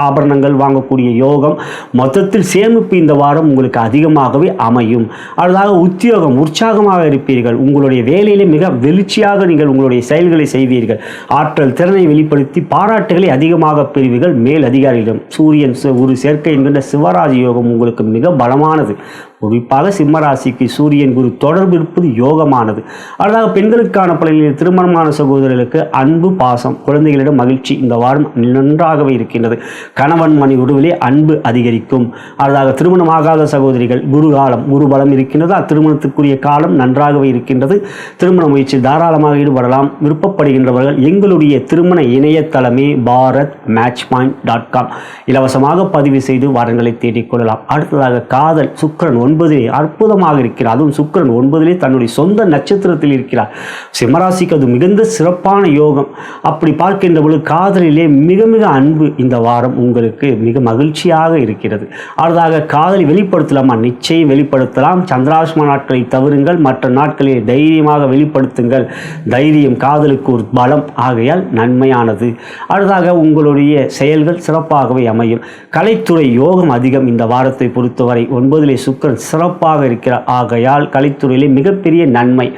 ஆபரணங்கள் வாங்கக்கூடிய யோகம், மொத்தத்தில் சேமிப்பு இந்த வாரம் உங்களுக்கு அதிகமாகவே அமையும். அடுத்ததாக உத்தியோகம், உற்சாகமாக இருப்பீர்கள். உங்களுடைய வேலையிலே மிக வெளிச்சியாக நீங்கள் உங்களுடைய செயல்களை செய்வீர்கள். ஆற்றல் திறனை வெளிப்படுத்தி பாராட்டுகளை அதிகமாக பெறுவீர்கள் மேல் அதிகாரிகளிடம். சூரியன் ஒரு சேர்க்கை என்கின்ற சிவராஜ் யோகம் உங்களுக்கு மிக பலமானது. குறிப்பாக சிம்மராசிக்கு சூரியன் குரு தொடர்பு இருப்பது யோகமானது. அடுத்ததாக பெண்களுக்கான பலனில் திருமணமான சகோதரர்களுக்கு அன்பு பாசம், குழந்தைகளிடம் மகிழ்ச்சி இந்த வாரம் நன்றாகவே இருக்கின்றது. கணவன் மணி உறவிலே அன்பு அதிகரிக்கும். அடுத்ததாக திருமணமாகாத சகோதரிகள் குரு காலம், குரு பலம் இருக்கின்றது. திருமணத்துக்குரிய காலம் நன்றாகவே இருக்கின்றது. திருமண முயற்சியில் தாராளமாக ஈடுபடலாம். விருப்பப்படுகின்றவர்கள் எங்களுடைய திருமண இணையதளமே bharatmatchpoint.com இலவசமாக பதிவு செய்து வாரங்களை தேடிக்கொள்ளலாம். அடுத்ததாக காதல், சுக்கிரன் 9லே அற்புதமாக இருக்கிறார். அதுவும் சுக்கிரன் 9லே தன்னுடைய சொந்த நட்சத்திரத்தில் இருக்கிறார். சிம்மராசிக்கு அது மிகுந்த சிறப்பான யோகம். அப்படி பார்க்கின்ற பொழுது காதலிலே மிக மிக அன்பு இந்த வாரம் உங்களுக்கு மிக மகிழ்ச்சியாக இருக்கிறது. அடுத்ததாக காதலை வெளிப்படுத்தலாமா? நிச்சயம் வெளிப்படுத்தலாம். சந்திராஷ்டம நாட்களை தவிருங்கள். மற்ற நாட்களில் தைரியமாக வெளிப்படுத்துங்கள். தைரியம் காதலுக்கு ஒரு பலம். ஆகையால் நன்மையானது. அடுத்ததாக உங்களுடைய செயல்கள் சிறப்பாகவே அமையும். கலைத்துறை யோகம் அதிகம் இந்த வாரத்தை பொறுத்தவரை. 9லே சுக்கிரன் சிறப்பாக இருக்கிறார். ஆகையால் கலைத்துறையிலே மிகப்பெரிய நன்மை.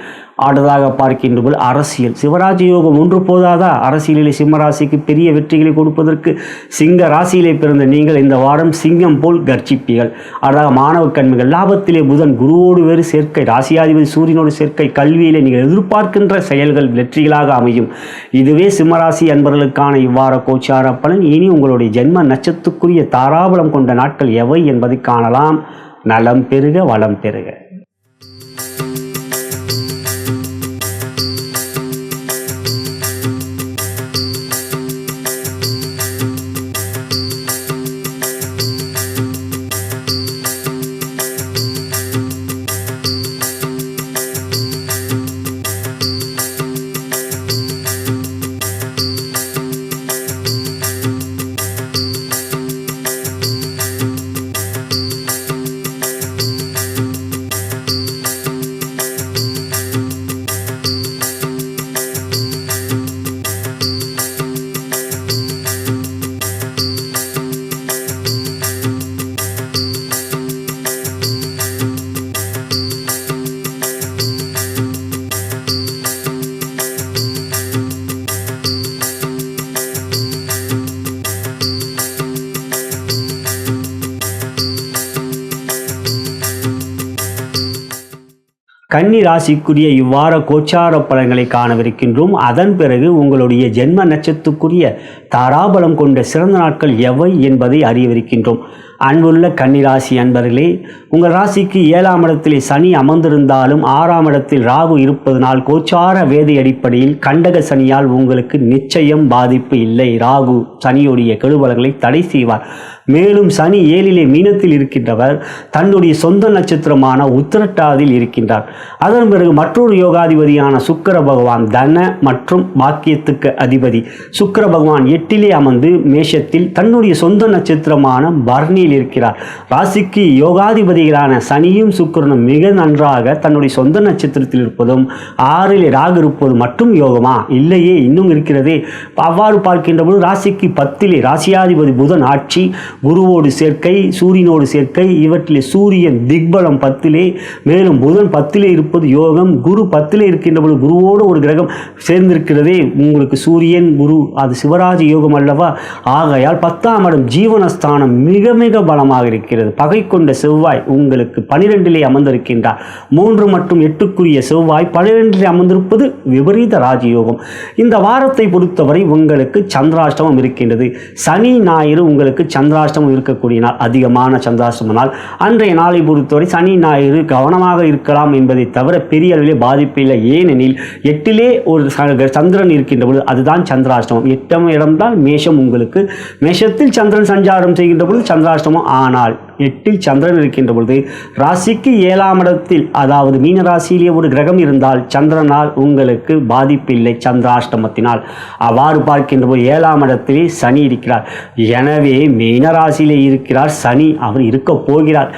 அடுத்ததாக பார்க்கின்றபோது அரசியல், சிவராஜ யோகம் ஒன்று போதாதா? அரசியலிலே சிம்மராசிக்கு பெரிய வெற்றிகளை கொடுப்பதற்கு சிங்க ராசியிலே பிறந்த நீங்கள் இந்த வாரம் சிங்கம் போல் கர்ஜிப்பீர்கள். அடுத்ததாக மாணவ கண்மைகள், லாபத்திலே புதன் குருவோடு வேறு சேர்க்கை, ராசியாதிபதி சூரியனோடு சேர்க்கை, கல்வியிலே நீங்கள் எதிர்பார்க்கின்ற செயல்கள் வெற்றிகளாக அமையும். இதுவே சிம்மராசி அன்பர்களுக்கான இவ்வார கோச்சார பலன். இனி உங்களுடைய ஜென்ம நட்சத்திரத்துக்குரிய தாராபலம் கொண்ட நாட்கள் எவை என்பதை காணலாம். நலம் பெருக வளம் பெருக. கன்னி ராசிக்குரிய இவ்வார கோச்சார பலன்களை காணவிருக்கின்றோம். அதன் பிறகு உங்களுடைய ஜென்ம நட்சத்திரத்துக்குரிய தாராபலம் கொண்ட சிறந்த நாட்கள் எவை என்பதை அறியவிருக்கின்றோம். அன்புள்ள கன்னிராசி அன்பர்களே, உங்கள் ராசிக்கு 7ஆம் இடத்திலே சனி அமர்ந்திருந்தாலும் 6ஆம் இடத்தில் ராகு இருப்பதனால் கோச்சார வேதி அடிப்படையில் கண்டக சனியால் உங்களுக்கு நிச்சயம் பாதிப்பு இல்லை. ராகு சனியுடைய கெடுபலங்களை தடை செய்வார். மேலும் சனி 7லே மீனத்தில் இருக்கின்றவர் தன்னுடைய சொந்த நட்சத்திரமான உத்திரட்டாதில் இருக்கின்றார். அதன் பிறகு மற்றொரு யோகாதிபதியான சுக்கிர பகவான் தன மற்றும் பாக்கியத்துக்கு அதிபதி சுக்கிர பகவான் 8லே அமர்ந்து மேஷத்தில் தன்னுடைய சொந்த நட்சத்திரமான பரணி இருக்கிறார். ராசிக்கு யோகாதிபதிகளான சனியும் சுக்கிரனும் மிக நன்றாக தன்னுடைய சொந்த நட்சத்திரத்தில் இருப்பதும் 6லே ராகு இருப்பது மட்டும் யோகமா? இல்லையே, இன்னும் இருக்கிறதே. அவ்வாறு பார்க்கின்ற போது ராசிக்கு 10லே ராசியாதிபதி புதன் ஆட்சி, குருவோடு சேர்க்கை, சூரியனோடு சேர்க்கை, இவற்றிலே சூரியன் திக்பலம் 10லே, மேலும் புதன் 10லே இருப்பது யோகம். குரு 10லே இருக்கின்ற போது குருவோடு ஒரு கிரகம் சேர்ந்திருக்கிறதே, உங்களுக்கு சூரியன் குரு, அது சிவராஜ யோகம் அல்லவா? ஆகையால் 10ஆம் இடம் ஜீவனஸ்தானம் மிக மிக பலமாக இருக்கிறது. பகை கொண்ட செவ்வாய் உங்களுக்கு 12லே அமர்ந்திருக்கின்றார். 3 மற்றும் 8க்குரிய செவ்வாய் 12லே அமர்ந்திருப்பது விபரீத ராஜயோகம். இந்த வாரத்தை பொறுத்தவரை உங்களுக்கு சந்திராஷ்டமம் இருக்கின்றது. சனி ஞாயிறு உங்களுக்கு சந்திராஷ்டமம் இருக்கக்கூடிய நாள், அதிகமான சந்திராஷ்டம நாள். அன்றைய நாளை பொறுத்தவரை சனி ஞாயிறு கவனமாக இருக்கலாம் என்பதை தவிர பெரிய அளவிலே பாதிப்பில்லை. ஏனெனில் 8லே ஒரு சந்திரன் இருக்கின்ற பொழுது அதுதான் சந்திராஷ்டமம். 8ஆம் இடம்தான் மேஷம். உங்களுக்கு மேஷத்தில் சந்திரன் சஞ்சாரம் செய்கின்ற பொழுது சந்திராஷ்டமம். ஆனால் 8ல் சந்திரன் இருக்கின்ற பொழுது ராசிக்கு 7ஆம் இடத்தில், அதாவது மீன ராசியிலே ஒரு கிரகம் இருந்தால் சந்திரனால் உங்களுக்கு பாதிப்பில்லை சந்திராஷ்டமத்தினால். அவ்வாறு பார்க்கின்ற போது 7ஆம் இடத்திலே சனி இருக்கிறார். எனவே மீன ராசியிலே இருக்கிறார் சனி, அவர் இருக்க போகிறார்.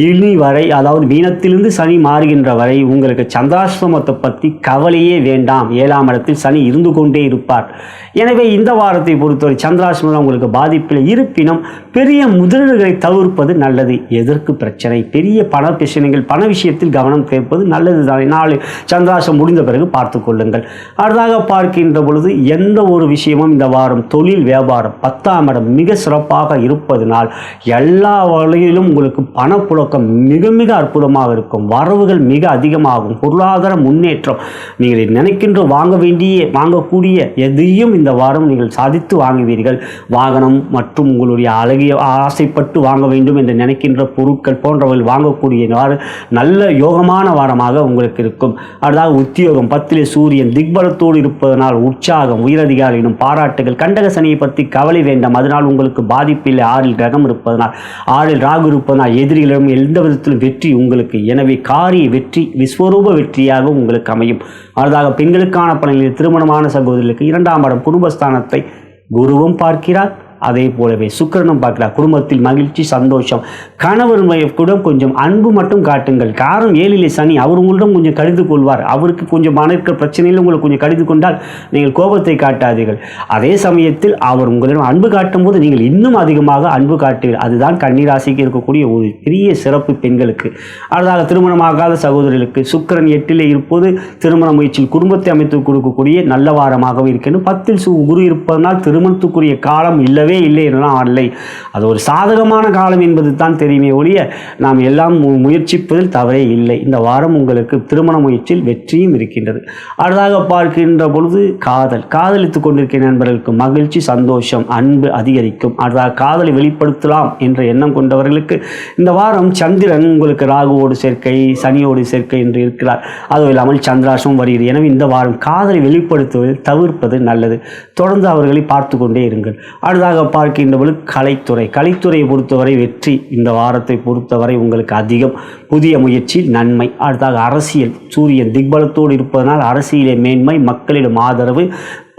இனி வரை, அதாவது மீனத்திலிருந்து சனி மாறுகின்ற வரை உங்களுக்கு சந்திராஷ்டமத்தை பற்றி கவலையே வேண்டாம். 7ஆம் இடத்தில் சனி இருந்து கொண்டே இருப்பார். எனவே இந்த வாரத்தை பொறுத்தவரை சந்திராஷ்டமம் உங்களுக்கு பாதிப்பில் இருப்பினும் பெரிய முதலீடுகளை தவிர்ப்பது நல்லது. எதற்கு பிரச்சனை? பெரிய பண பிரச்சனைகள், பண விஷயத்தில் கவனம் தேர்ப்பது நல்லது தானே. நாளை சந்திராஷ்டமம் முடிந்த பிறகு பார்த்து கொள்ளுங்கள். அடுத்ததாக பார்க்கின்ற பொழுது எந்த ஒரு விஷயமும் இந்த வாரம் தொழில் வியாபாரம் 10ஆம் இடம் மிக சிறப்பாக இருப்பதனால் எல்லா வகையிலும் உங்களுக்கு பணப்புழக்கம் மிக மிக அற்புதமாக இருக்கும். வரவுகள் மிக அதிகமாகும். பொருளாதார முன்னேற்றம், நீங்கள் நினைக்கின்ற வாங்கக்கூடிய எதையும் இந்த வாரம் நீங்கள் சாதித்து வாங்குவீர்கள். வாகனம் மற்றும் உங்களுடைய அழகிய ஆசைப்பட்டு வாங்க வேண்டும் என்று நினைக்கின்ற பொருட்கள் போன்றவர்கள் வாங்கக்கூடிய நல்ல யோகமான வாரமாக உங்களுக்கு இருக்கும். அடுத்ததாக உத்தியோகம் 10லே சூரியன் திக்பலத்தோடு இருப்பதனால் உற்சாகம், உயரதிகாரிகளிடம் பாராட்டுகள். கண்டக சனியை பற்றி கவலை வேண்டாம், அதனால் உங்களுக்கு பாதிப்பில்லை. 6ல் கிரகம் இருப்பதனால், 6ல் ராகு இருப்பதனால் எதிரிகளிடம் எந்த விதத்திலும் வெற்றி உங்களுக்கு. எனவே காரிய வெற்றி விஸ்வரூப வெற்றியாக உங்களுக்கு அமையும். அடுத்ததாக பெண்களுக்கான பலன்களில் திருமணமான சகோதரிகளுக்கு 2ஆம் இடம் குடும்பஸ்தானத்தை குருவும் பார்க்கிறார். அதே போலவே சுக்கிரனும் பார்க்கிறார். குடும்பத்தில் மகிழ்ச்சி, சந்தோஷம். கணவர் கூட கொஞ்சம் அன்பு மட்டும் காட்டுங்கள். காரணம் 7லே சனி, அவர் உங்களிடம் கொஞ்சம் கடிந்து கொள்வார். அவருக்கு கொஞ்சம் மன இருக்கிற பிரச்சனையில் உங்களுக்கு கொஞ்சம் கடிந்து கொண்டால் நீங்கள் கோபத்தை காட்டாதீர்கள். அதே சமயத்தில் அவர் உங்களிடம் அன்பு காட்டும் போது நீங்கள் இன்னும் அதிகமாக அன்பு காட்டுவீர்கள். அதுதான் கன்னிராசிக்கு இருக்கக்கூடிய ஒரு பெரிய சிறப்பு பெண்களுக்கு. அடுத்ததாக திருமணமாகாத சகோதரிகளுக்கு சுக்கிரன் 8லே இருப்பது திருமண முயற்சியில் குடும்பத்தை அமைத்து கொடுக்கக்கூடிய நல்ல வாரமாகவே இருக்கின்றது. 10ல் குரு இருப்பதனால் திருமணத்துக்குரிய காலம் இல்லவே இல்லை என்றால் இல்லை, அது ஒரு சாதகமான காலம் என்பது தான் தெரியுமே ஒழிய நாம் எல்லாம் முயற்சிப்பதில் தவறே இல்லை. இந்த வாரம் உங்களுக்கு திருமண முயற்சியில் வெற்றியும் இருக்கின்றது. அடுத்ததாக பார்க்கின்ற பொழுது காதலித்துக் கொண்டிருக்கிற நண்பர்களுக்கு மகிழ்ச்சி, சந்தோஷம், அன்பு அதிகரிக்கும். அடுத்ததாக காதலை வெளிப்படுத்தலாம் என்ற எண்ணம் கொண்டவர்களுக்கு இந்த வாரம் சந்திரன் உங்களுக்கு ராகுவோடு சேர்க்கை, சனியோடு சேர்க்கை என்று இருக்கிறார். அதுவும் இல்லாமல் சந்திராஷ்டமம் வருகிறது. எனவே இந்த வாரம் காதலை வெளிப்படுத்துவதில் தவிர்ப்பது நல்லது. தொடர்ந்து அவர்களை பார்த்து கொண்டே இருங்கள். அடுத்ததாக பார்க்கின்ற பொழுது கலைத்துறையை பொறுத்தவரை வெற்றி இந்த வாரத்தை பொறுத்தவரை உங்களுக்கு அதிகம். புதிய முயற்சியில் நன்மை. அடுத்ததாக அரசியல், சூரியன் திக்பலத்தோடு இருப்பதனால் அரசியலே மேன்மை, மக்களிடம் ஆதரவு,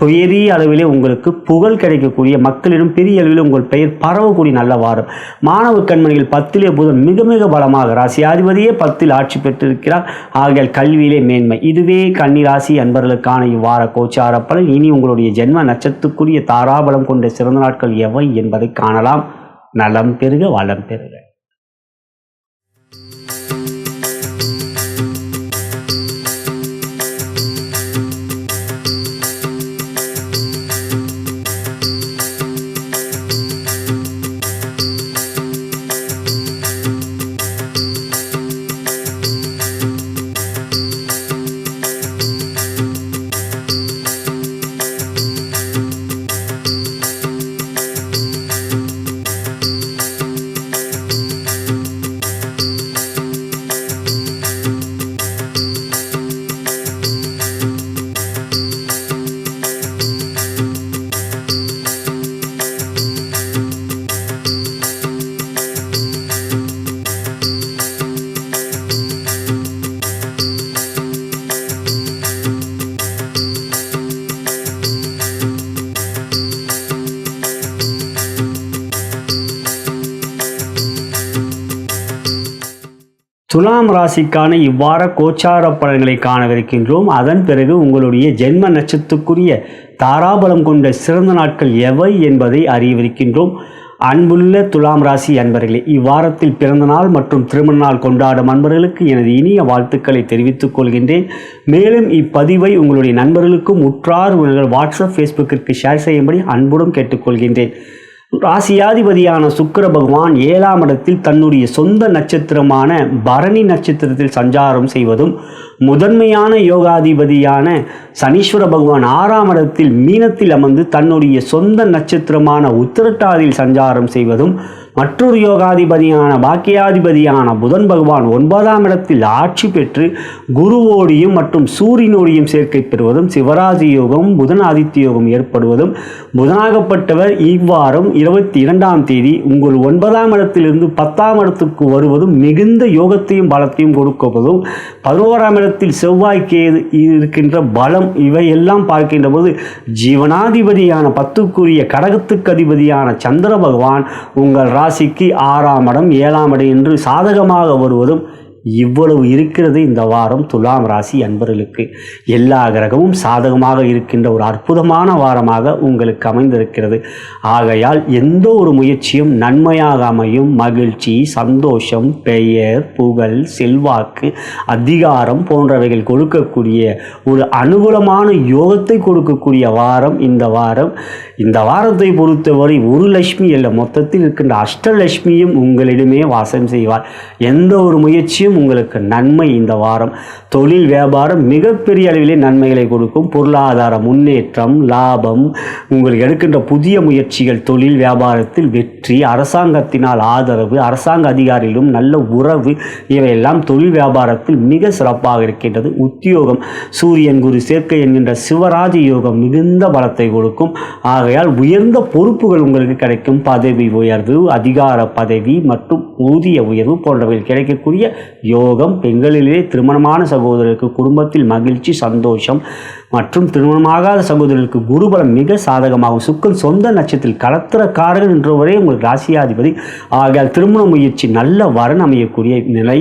பெரிய அளவிலே உங்களுக்கு புகழ் கிடைக்கக்கூடிய, மக்களிடம் பெரிய அளவில் உங்கள் பெயர் பரவக்கூடிய நல்ல வாரம். மாணவ கண்மணிகள் 10லே புதன் மிக மிக பலமாக, ராசியாதிபதியே 10ல் ஆட்சி பெற்றிருக்கிறார். ஆகிய கல்வியிலே மேன்மை. இதுவே கன்னிராசி அன்பர்களுக்கான இவ்வார கோச்சார பலன். இனி உங்களுடைய ஜென்ம நட்சத்திரத்துக்குரிய தாராபலம் கொண்ட சிறந்த நாட்கள் எவை என்பதை காணலாம். நலம் பெருக, வளம் பெருக. துலாம் ராசிக்கான இவ்வார கோச்சார பலன்களை காணவிருக்கின்றோம். அதன் பிறகு உங்களுடைய ஜென்ம நட்சத்திரத்துக்குரிய தாராபலம் கொண்ட சிறந்த நாட்கள் எவை என்பதை அறியவிருக்கின்றோம். அன்புள்ள துலாம் ராசி அன்பர்களே, இவ்வாரத்தில் பிறந்த நாள் மற்றும் திருமண நாள் கொண்டாடும் அன்பர்களுக்கு எனது இனிய வாழ்த்துக்களை தெரிவித்துக் கொள்கின்றேன். மேலும் இப்பதிவை உங்களுடைய நண்பர்களுக்கும் உற்றார் உங்கள் வாட்ஸ்அப் ஃபேஸ்புக்கிற்கு ஷேர் செய்யும்படி அன்புடன் கேட்டுக்கொள்கின்றேன். ராசியாதிபதியான சுக்கிர பகவான் 7ஆம் இடத்தில் தன்னுடைய சொந்த நட்சத்திரமான பரணி நட்சத்திரத்தில் சஞ்சாரம் செய்வதும், முதன்மையான யோகாதிபதியான சனீஸ்வர பகவான் 6ஆம் இடத்தில் மீனத்தில் அமர்ந்து தன்னுடைய சொந்த நட்சத்திரமான உத்திரட்டாதியில் சஞ்சாரம் செய்வதும், மற்றொரு யோகாதிபதியான பாக்கியாதிபதியான புதன் பகவான் 9ஆம் இடத்தில் ஆட்சி பெற்று குருவோடியும் மற்றும் சூரியனோடியும் சேர்க்கை பெறுவதும், சிவராஜி யோகம் புதன் ஆதித்ய யோகம் ஏற்படுவதும், புதனாகப்பட்டவர் இவ்வாரம் 22ஆம் தேதி உங்கள் 9ஆம் இடத்திலிருந்து 10ஆம் இடத்துக்கு வருவதும் மிகுந்த யோகத்தையும் பலத்தையும் கொடுப்பதும், 11ஆம் இடத்தில் செவ்வாய்க்கு இருக்கின்ற பலம் இவையெல்லாம் பார்க்கின்ற போது ஜீவனாதிபதியான 10க்குரிய கடகத்துக்கு அதிபதியான சந்திர பகவான் உங்கள் ராசிக்கு 6ஆம் இடம் 7ஆம் இடம் என்று சாதகமாக வருவதும், இவ்வளவு இருக்கிறது இந்த வாரம் துலாம் ராசி அன்பர்களுக்கு. எல்லா கிரகமும் சாதகமாக இருக்கின்ற ஒரு அற்புதமான வாரமாக உங்களுக்கு அமைந்திருக்கிறது. ஆகையால் எந்த ஒரு முயற்சியும் நன்மையாக அமையும். மகிழ்ச்சி, சந்தோஷம், பெயர், புகழ், செல்வாக்கு, அதிகாரம் போன்றவைகள் கொடுக்கக்கூடிய ஒரு அனுகூலமான யோகத்தை கொடுக்கக்கூடிய வாரம் இந்த வாரம். இந்த வாரத்தை பொறுத்தவரை ஒரு லட்சுமி அல்ல, மொத்தத்தில் இருக்கின்ற அஷ்டலட்சுமியும் உங்களிடமே வாசம் செய்வார். எந்த ஒரு முயற்சியும் உங்களுக்கு நன்மை. இந்த வாரம் தொழில் வியாபாரம் மிகப்பெரிய அளவிலே நன்மைகளை கொடுக்கும். பொருளாதார முன்னேற்றம், லாபம், உங்களுக்கு எடுக்கின்ற புதிய முயற்சிகள் தொழில் வியாபாரத்தில் வெற்றி, அரசாங்கத்தினால் ஆதரவு, அரசாங்க அதிகாரிகளும் நல்ல உறவு, இவையெல்லாம் தொழில் வியாபாரத்தில் மிக சிறப்பாக இருக்கின்றது. உத்தியோகம் சூரியன் குரு சேர்க்கை என்கின்ற சிவராஜ யோகம் மிகுந்த பலத்தை கொடுக்கும். ஆகையால் உயர்ந்த பொறுப்புகள் உங்களுக்கு கிடைக்கும். பதவி உயர்வு, அதிகார பதவி மற்றும் ஊதிய உயர்வு போன்றவைகள் கிடைக்கக்கூடிய யோகம். பெண்களிலே திருமணமான சகோதரருக்கு குடும்பத்தில் மகிழ்ச்சி, சந்தோஷம் மற்றும் திருமணமாகாத சகோதரர்களுக்கு குருபலம் மிக சாதகமாகும். சுக்கிரன் சொந்த நட்சத்திரத்தில் கலத்திரக்காரர்கள் என்றவரே உங்களுக்கு ராசியாதிபதி. ஆகையால் திருமண முயற்சி நல்ல வரன் அமையக்கூடிய நிலை.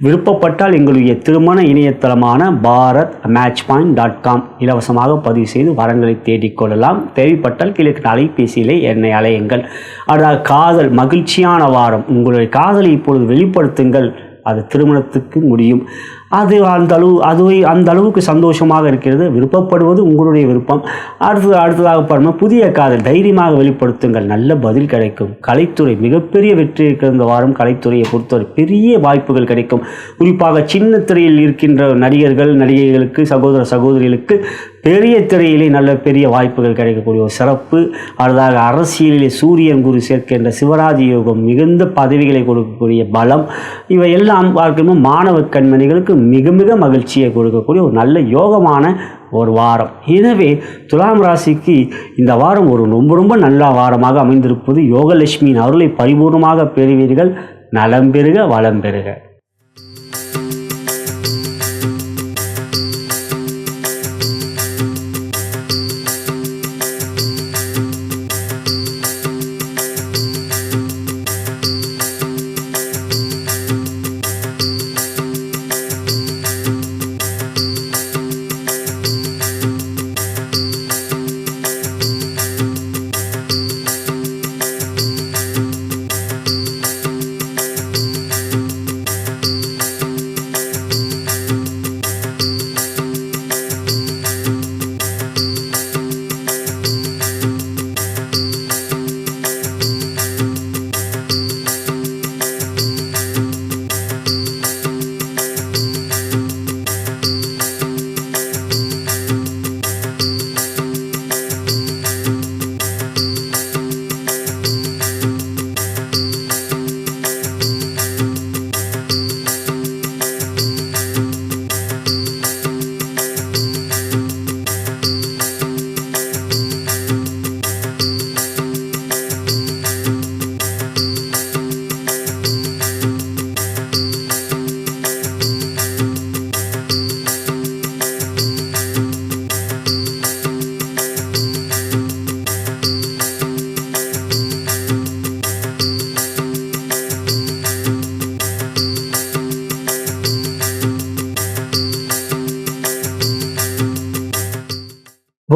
விருப்பப்பட்டால் எங்களுடைய திருமண இணையதளமான bharatmatchpoint.com இலவசமாக பதிவு செய்து வரங்களை தேடிக்கொள்ளலாம். தேவைப்பட்டால் கீழே அலைபேசியிலே என்னை அலையுங்கள். அதாவது காதல் மகிழ்ச்சியான வாரம். உங்களுடைய காதலை இப்பொழுது வெளிப்படுத்துங்கள். அது திருமணத்துக்கு முடியும். அது அந்த அளவுக்கு சந்தோஷமாக இருக்கிறது. விருப்பப்படுவது உங்களுடைய விருப்பம். அடுத்ததாக பாருங்கள், புதிய காதல் தைரியமாக வெளிப்படுத்துங்கள், நல்ல பதில் கிடைக்கும். கலைத்துறை மிகப்பெரிய வெற்றி இருக்கிற இந்த வாரம். கலைத்துறையை பொறுத்தவரை பெரிய வாய்ப்புகள் கிடைக்கும். குறிப்பாக சின்ன திரையில் இருக்கின்ற நடிகர்கள் நடிகைகளுக்கு, சகோதர சகோதரிகளுக்கு பெரிய திரையிலே நல்ல பெரிய வாய்ப்புகள் கிடைக்கக்கூடிய ஒரு சிறப்பு. அடுத்ததாக அரசியலிலே சூரியன் குரு சேர்க்கின்ற சிவராஜ யோகம் மிகுந்த பதவிகளை கொடுக்கக்கூடிய பலம். இவையெல்லாம் பார்க்கணும் மாணவ கண்மணிகளுக்கு மிக மிக மகிழ்ச்சியை கொடுக்கக்கூடிய ஒரு நல்ல யோகமான ஒரு வாரம். எனவே துலாம் ராசிக்கு இந்த வாரம் ஒரு ரொம்ப நல்ல வாரமாக அமைந்திருப்பது. யோகலட்சுமியின் அருளை பரிபூர்ணமாக பெறுவீர்கள். நலம் பெறுக, வளம் பெறுக.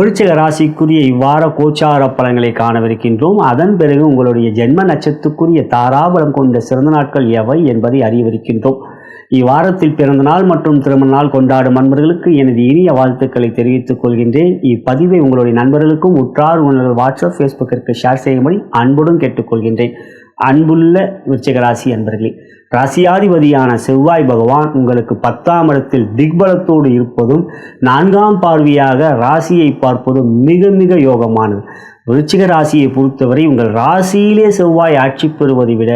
விருச்சிக ராசிக்குரிய இவ்வார கோச்சார பலன்களை காணவிருக்கின்றோம். அதன் பிறகு உங்களுடைய ஜென்ம நட்சத்திரத்துக்குரிய தாராபலம் கொண்ட சிறந்த நாட்கள் எவை என்பதை அறியவிருக்கின்றோம். இவ்வாரத்தில் பிறந்த நாள் மற்றும் திருமண நாள் கொண்டாடும் நண்பர்களுக்கு எனது இனிய வாழ்த்துக்களை தெரிவித்துக் கொள்கின்றேன். இப்பதிவை உங்களுடைய நண்பர்களுக்கும் உற்றார் உணர்கள் வாட்ஸ்அப் ஃபேஸ்புக்கிற்கு ஷேர் செய்யும்படி அன்புடன் கேட்டுக்கொள்கின்றேன். அன்புள்ள விருச்சிக ராசி அன்பர்களே, ராசியாதிபதியான செவ்வாய் பகவான் உங்களுக்கு 10ஆம் இடத்தில் திக்பலத்தோடு இருப்பதும் 4ஆம் பார்வையாக ராசியை பார்ப்பதும் மிக மிக யோகமானது. விருச்சிக ராசியை பொறுத்தவரை உங்கள் ராசியிலே செவ்வாய் ஆட்சி பெறுவதை விட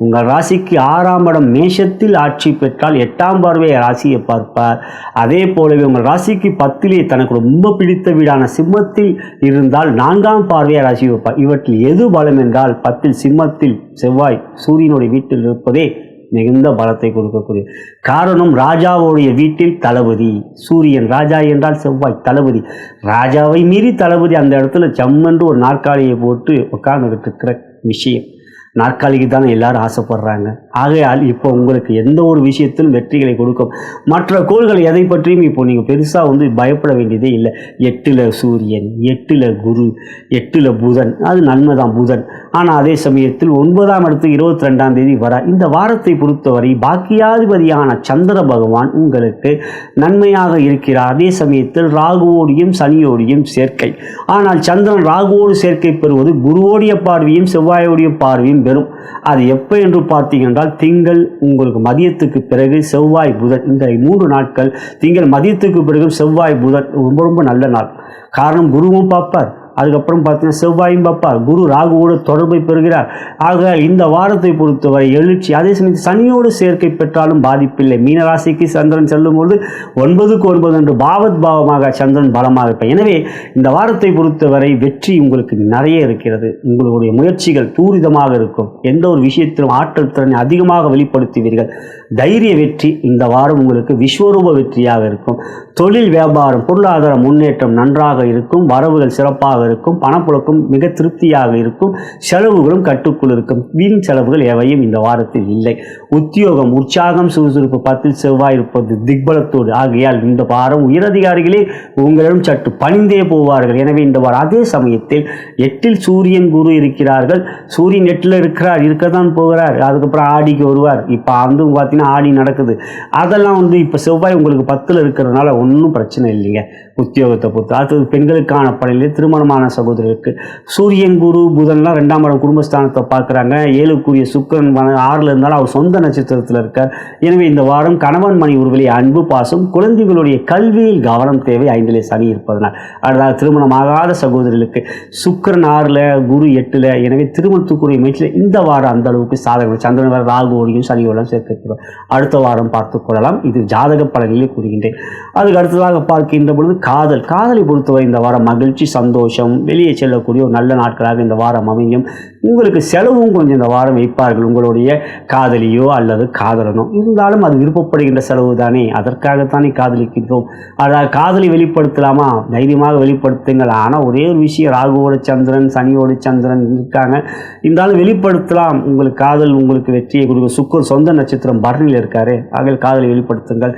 உங்கள் ராசிக்கு 6ஆம் இடம் மேஷத்தில் ஆட்சி பெற்றால் 8ஆம் பார்வையை ராசியை பார்ப்பார். அதே போலவே உங்கள் ராசிக்கு 10லே தனக்கு ரொம்ப பிடித்த வீடான சிம்மத்தில் இருந்தால் 4ஆம் பார்வையை ராசி வைப்பார். இவற்றில் எது பலம் என்றால் 10ல் சிம்மத்தில் செவ்வாய் சூரியனுடைய வீட்டில் இருப்பதே மிகுந்த பலத்தை கொடுக்கக்கூடிய காரணம். ராஜாவுடைய வீட்டில் தளபதி சூரியன், ராஜா என்றால் செவ்வாய் தளபதி. ராஜாவை மீறி தளபதி அந்த இடத்துல ஜம்மென்று ஒரு நாற்காலியை போட்டு உட்கார்ந்துகிட்டு இருக்கிற விஷயம். நாற்காலிக்கு தானே எல்லாரும் ஆசைப்படுறாங்க. ஆகையால் இப்போ உங்களுக்கு எந்த ஒரு விஷயத்திலும் வெற்றிகளை கொடுக்கும். மற்ற கோள்கள் எதை பற்றியும் இப்போ நீங்கள் பெருசாக பயப்பட வேண்டியதே இல்லை. 8ல் சூரியன், 8ல் குரு, 8ல் புதன், அது நன்மை தான் புதன். ஆனால் அதே சமயத்தில் 9ஆம் இடத்துக்கு 22ஆம் தேதி வர இந்த வாரத்தை பொறுத்தவரை பாக்கியாதிபதியான சந்திர பகவான் உங்களுக்கு நன்மையாக இருக்கிறார். அதே சமயத்தில் ராகுவோடையும் சனியோடையும் சேர்க்கை. ஆனால் சந்திரன் ராகுவோடு சேர்க்கை பெறுவது குருவோடைய பார்வையும் செவ்வாயோடைய பார்வையும் பெறும். அது எப்போ என்று பார்த்தீங்கன்றால் திங்கள் உங்களுக்கு மதியத்துக்கு பிறகு செவ்வாய் புதன், இந்த 3 நாட்கள் திங்கள் மதியத்துக்கு பிறகு செவ்வாய் புதன் ரொம்ப ரொம்ப நல்ல நாள். காரணம் குருவும் பார்ப்பார், அதுக்கப்புறம் பார்த்தீங்கன்னா செவ்வாயும் பார்ப்பார், குரு ராகுவோடு தொடர்பை பெறுகிறார். ஆக இந்த வாரத்தை பொறுத்தவரை எழுச்சி. அதே சமயத்தில் சனியோடு சேர்க்கை பெற்றாலும் பாதிப்பில்லை. மீனராசிக்கு சந்திரன் செல்லும்போது 9க்கு 9 என்று பாவத் பாவமாக சந்திரன் பலமாக இருப்பார். எனவே இந்த வாரத்தை பொறுத்தவரை வெற்றி உங்களுக்கு நிறைய இருக்கிறது. உங்களுடைய முயற்சிகள் தூரிதமாக இருக்கும். எந்த ஒரு விஷயத்திலும் ஆற்றல் திறனை அதிகமாக வெளிப்படுத்துவீர்கள். தைரிய வெற்றி இந்த வாரம் உங்களுக்கு விஸ்வரூப வெற்றியாக இருக்கும். தொழில் வியாபாரம் பொருளாதார முன்னேற்றம் நன்றாக இருக்கும். வரவுகள் சிறப்பாக இருக்கும். பணப்புழக்கம் மிக திருப்தியாக இருக்கும். செலவுகளும் கட்டுக்குள் இருக்கும். வீண் செலவுகள் எவையும் இந்த வாரத்தில் இல்லை. உத்தியோகம் உற்சாகம் சுறுசுறுப்பு. 10ல் செவ்வாய் இருப்பது திக்பலத்தோடு. ஆகையால் இந்த வாரம் உயரதிகாரிகளே உங்களிடம் சற்று பணிந்தே போவார்கள். எனவே இந்த வாரம் அதே சமயத்தில் 8ல் சூரியன் குரு இருக்கிறார்கள். சூரியன் 8ல் இருக்கத்தான் போகிறார். அதுக்கப்புறம் ஆடிக்கு வருவார். இப்போ பார்த்தீங்கன்னா ஆடி நடக்குது. அதெல்லாம் இப்போ செவ்வாய் உங்களுக்கு 10ல் இருக்கிறதுனால ஒன்றும் பிரச்சனை இல்லைங்க. உத்தியோகத்தை பொறுத்து அடுத்தது பெண்களுக்கான பணியிலே திருமணமான சகோதரருக்கு சூரியன் குரு புதன்லாம் 2ஆம் இடம் குடும்பஸ்தானத்தை பார்க்குறாங்க. 7க்குரிய சுக்கிரன் 6ல் இருந்தாலும் அவர் சொந்த நட்சத்திரத்தில் இருக்கார். எனவே இந்த வாரம் கணவன் மணி உறவிலே அன்பு பாசம், குழந்தைகளுடைய கல்வியில் கவனம் தேவை. 5லே சனி இருப்பதனால் அதாவது திருமணமாகாத சகோதரர்களுக்கு சுக்கிரன் 6ல் குரு 8ல். எனவே திருமணத்துக்குரிய முயற்சியில் இந்த வாரம் அந்த அளவுக்கு சாதகம். சந்திரன் ராகுவோடையும் சனியோடும் சேர்க்க அடுத்த வாரம் பார்த்துக் கொள்ளலாம். இது ஜாதக பலனிலே கூறுகின்றேன். அதுக்கு அடுத்ததாக பார்க்கின்ற பொழுது காதலை பொறுத்தவரை இந்த வாரம் மகிழ்ச்சி சந்தோஷம் வெளியே செல்லக்கூடிய ஒரு நல்ல நாட்களாக இந்த வாரம் அமையும். உங்களுக்கு செலவும் கொஞ்சம் இந்த வாரம் வைப்பார்கள். உங்களுடைய காதலியோ அல்லது காதலனோ இருந்தாலும் அது விருப்பப்படுகின்ற செலவு தானே, அதற்காகத்தானே காதலிக்கின்றோம். அதாவது காதலை வெளிப்படுத்தலாமா, தைரியமாக வெளிப்படுத்துங்கள். ஆனால் ஒரே ஒரு விஷயம், ராகுவோட சந்திரன் சனியோட சந்திரன் இருக்காங்க. இருந்தாலும் வெளிப்படுத்தலாம். உங்களுக்கு காதல் உங்களுக்கு வெற்றியை கொடுக்கும். சுக்கர் சொந்த நட்சத்திரம் பரணியில் இருக்காரு. ஆக காதலை வெளிப்படுத்துங்கள்.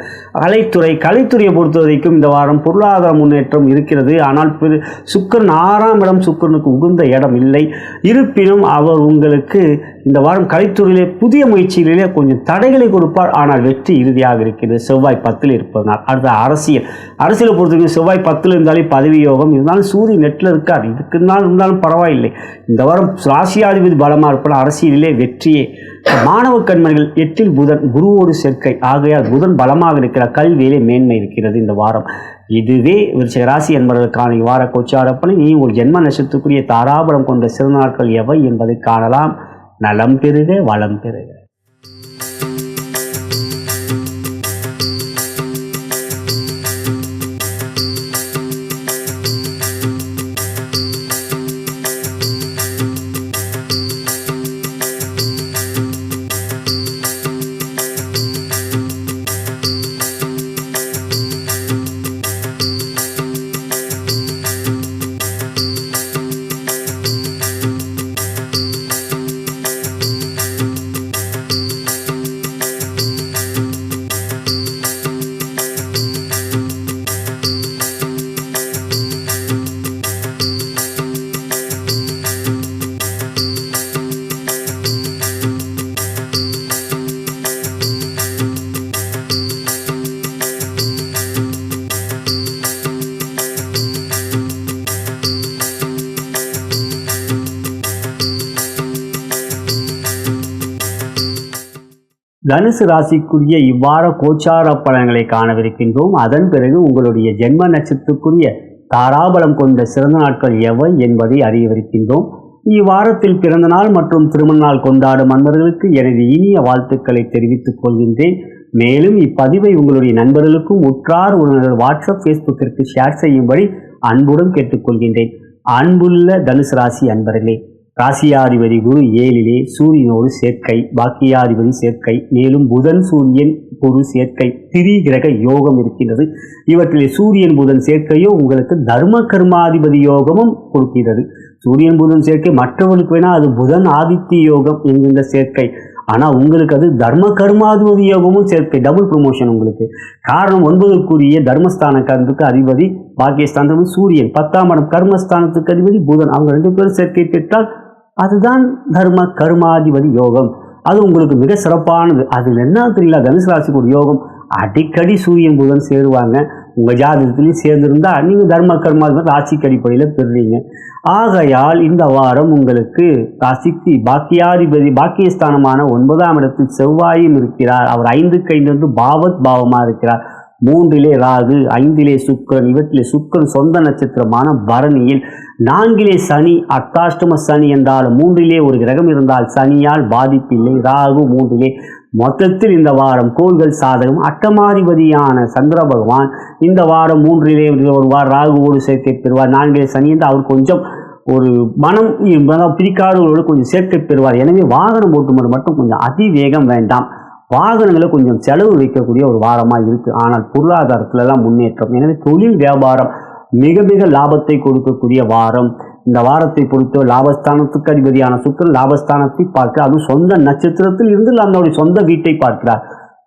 கலைத்துறையை பொறுத்த வரைக்கும் இந்த வாரம் பொருளாதார முன்னேற்றம் இருக்கிறது. ஆனால் சுக்கிரன் 6ஆம் இடம் சுக்கிரனுக்கு உகந்த இடம் இல்லை. இருப்பினும் அவர் உங்களுக்கு இந்த வாரம் கலைத்துறையிலே புதிய முயற்சிகளிலே கொஞ்சம் தடைகளை கொடுப்பார். ஆனால் வெற்றி இறுதியாக இருக்கிறது. செவ்வாய் 10ல் இருப்பதனால். அடுத்த அரசியலை பொறுத்தவரைக்கும் செவ்வாய் 10ல் இருந்தாலே பதவி யோகம். இருந்தாலும் சூரியன் 8ல் இருக்கார். இதுக்கு இருந்தாலும் பரவாயில்லை. இந்த வாரம் ராசியாதிபதி பலமாக இருப்பதால் அரசியலிலே வெற்றியே. மாணவ கண்மணிகள் 8ல் புதன் குருவோடு சேர்க்கை. ஆகையால் புதன் பலமாக இருக்கிற கல்வியிலே மேன்மை இருக்கிறது இந்த வாரம். இதுவே விருச்சிக ராசி என்பதற்கான வார கோச்சாரப்பணி. நீ உங்கள் ஜென்ம நட்சத்திரத்துக்குரிய தாராபலம் கொண்ட சிறு நாட்கள் எவை என்பதை காணலாம். நலம் பெறுக வளம் பெறுக. தனுசு ராசிக்குரிய இவ்வார கோச்சார பலன்களை காணவிருக்கின்றோம். அதன் பிறகு உங்களுடைய ஜென்ம நட்சத்திரத்துக்குரிய தாராபலம் கொண்ட சிறந்த நாட்கள் எவை என்பதை அறியவிருக்கின்றோம். இவ்வாரத்தில் பிறந்த நாள் மற்றும் திருமண நாள் கொண்டாடும் அன்பர்களுக்கு எனது இனிய வாழ்த்துக்களை தெரிவித்துக் கொள்கின்றேன். மேலும் இப்பதிவை உங்களுடைய நண்பர்களுக்கும் உற்றார் உறவினர்கள் வாட்ஸ்அப் ஃபேஸ்புக்கிற்கு ஷேர் செய்யும்படி அன்புடன் கேட்டுக்கொள்கின்றேன். அன்புள்ள தனுசு ராசி அன்பர்களே, ராசியாதிபதி குரு 7லே சூரியனோடு சேர்க்கை, பாக்கியாதிபதி சேர்க்கை, மேலும் புதன் சூரியன் குரு சேர்க்கை, திரி கிரக யோகம் இருக்கின்றது. இவற்றிலே சூரியன் புதன் சேர்க்கையோ உங்களுக்கு தர்ம கர்மாதிபதி யோகமும் கொடுக்கிறது. சூரியன் புதன் சேர்க்கை மற்றவர்களுக்கு வேணா அது புதன் ஆதித்ய யோகம் என்கின்ற சேர்க்கை, ஆனால் உங்களுக்கு அது தர்ம கர்மாதிபதி யோகமும் சேர்க்கை, டபுள் ப்ரமோஷன் உங்களுக்கு. காரணம் 9க்குரிய தர்மஸ்தானத்துக்கு அதிபதி பாக்கியஸ்தானத்துக்கு சூரியன், 10ஆம் இடம் கர்மஸ்தானத்துக்கு அதிபதி புதன், அவங்க 2 பேரும் சேர்க்கை பெற்றால் அதுதான் தர்ம கர்மாதிபதி யோகம். அது உங்களுக்கு மிக சிறப்பானது. அதில் என்ன தெரியல, தனுசு ராசிக்கு ஒரு யோகம், அடிக்கடி சூரியன் புதன் சேருவாங்க. உங்கள் ஜாதகத்திலையும் சேர்ந்திருந்தால் நீங்கள் தர்ம கர்மாதிபதி ராசிக்கு அடிப்படையில் பெறுவீங்க. ஆகையால் இந்த வாரம் உங்களுக்கு ராசிக்கு பாக்கியாதிபதி பாக்கியஸ்தானமான 9ஆம் இடத்தில் செவ்வாயும் இருக்கிறார். அவர் 5க்கு 5 வந்து பாவத் பாவமாக இருக்கிறார். 3லே ராகு, 5லே சுக்கிரன், இவற்றிலே சுக்கிரன் சொந்த நட்சத்திரமான பரணியில், 4லே சனி அர்த்தாஷ்டம சனி என்றால் 3லே ஒரு கிரகம் இருந்தால் சனியால் பாதிப்பில்லை. ராகு 3லே. மொத்தத்தில் இந்த வாரம் கோள்கள் சாதகம். அட்டமாதிபதியான சந்திர பகவான் இந்த வாரம் 3லே வருவார், ராகுவோடு சேர்க்கை பெறுவார். 4லே சனி என்று அவர் கொஞ்சம் ஒரு மனம் பிடிக்காதவர்களோடு கொஞ்சம் சேர்க்கை பெறுவார். எனவே வாகனம் ஓட்டும்போது மட்டும் கொஞ்சம் அதிவேகம் வேண்டாம். வாகனங்களை கொஞ்சம் செலவு வைக்கக்கூடிய ஒரு வாரமாக இருக்குது. ஆனால் பொருளாதாரத்துலலாம் முன்னேற்றம். எனவே தொழில் வியாபாரம் மிக மிக லாபத்தை கொடுக்கக்கூடிய வாரம். இந்த வாரத்தை பொறுத்த லாபஸ்தானத்துக்கு அதிபதியான சுக்கிரன் லாபஸ்தானத்தை பார்க்கிறார். அதுவும் சொந்த நட்சத்திரத்தில் இருந்து நம்மளுடைய சொந்த வீட்டை பார்க்கிறார்.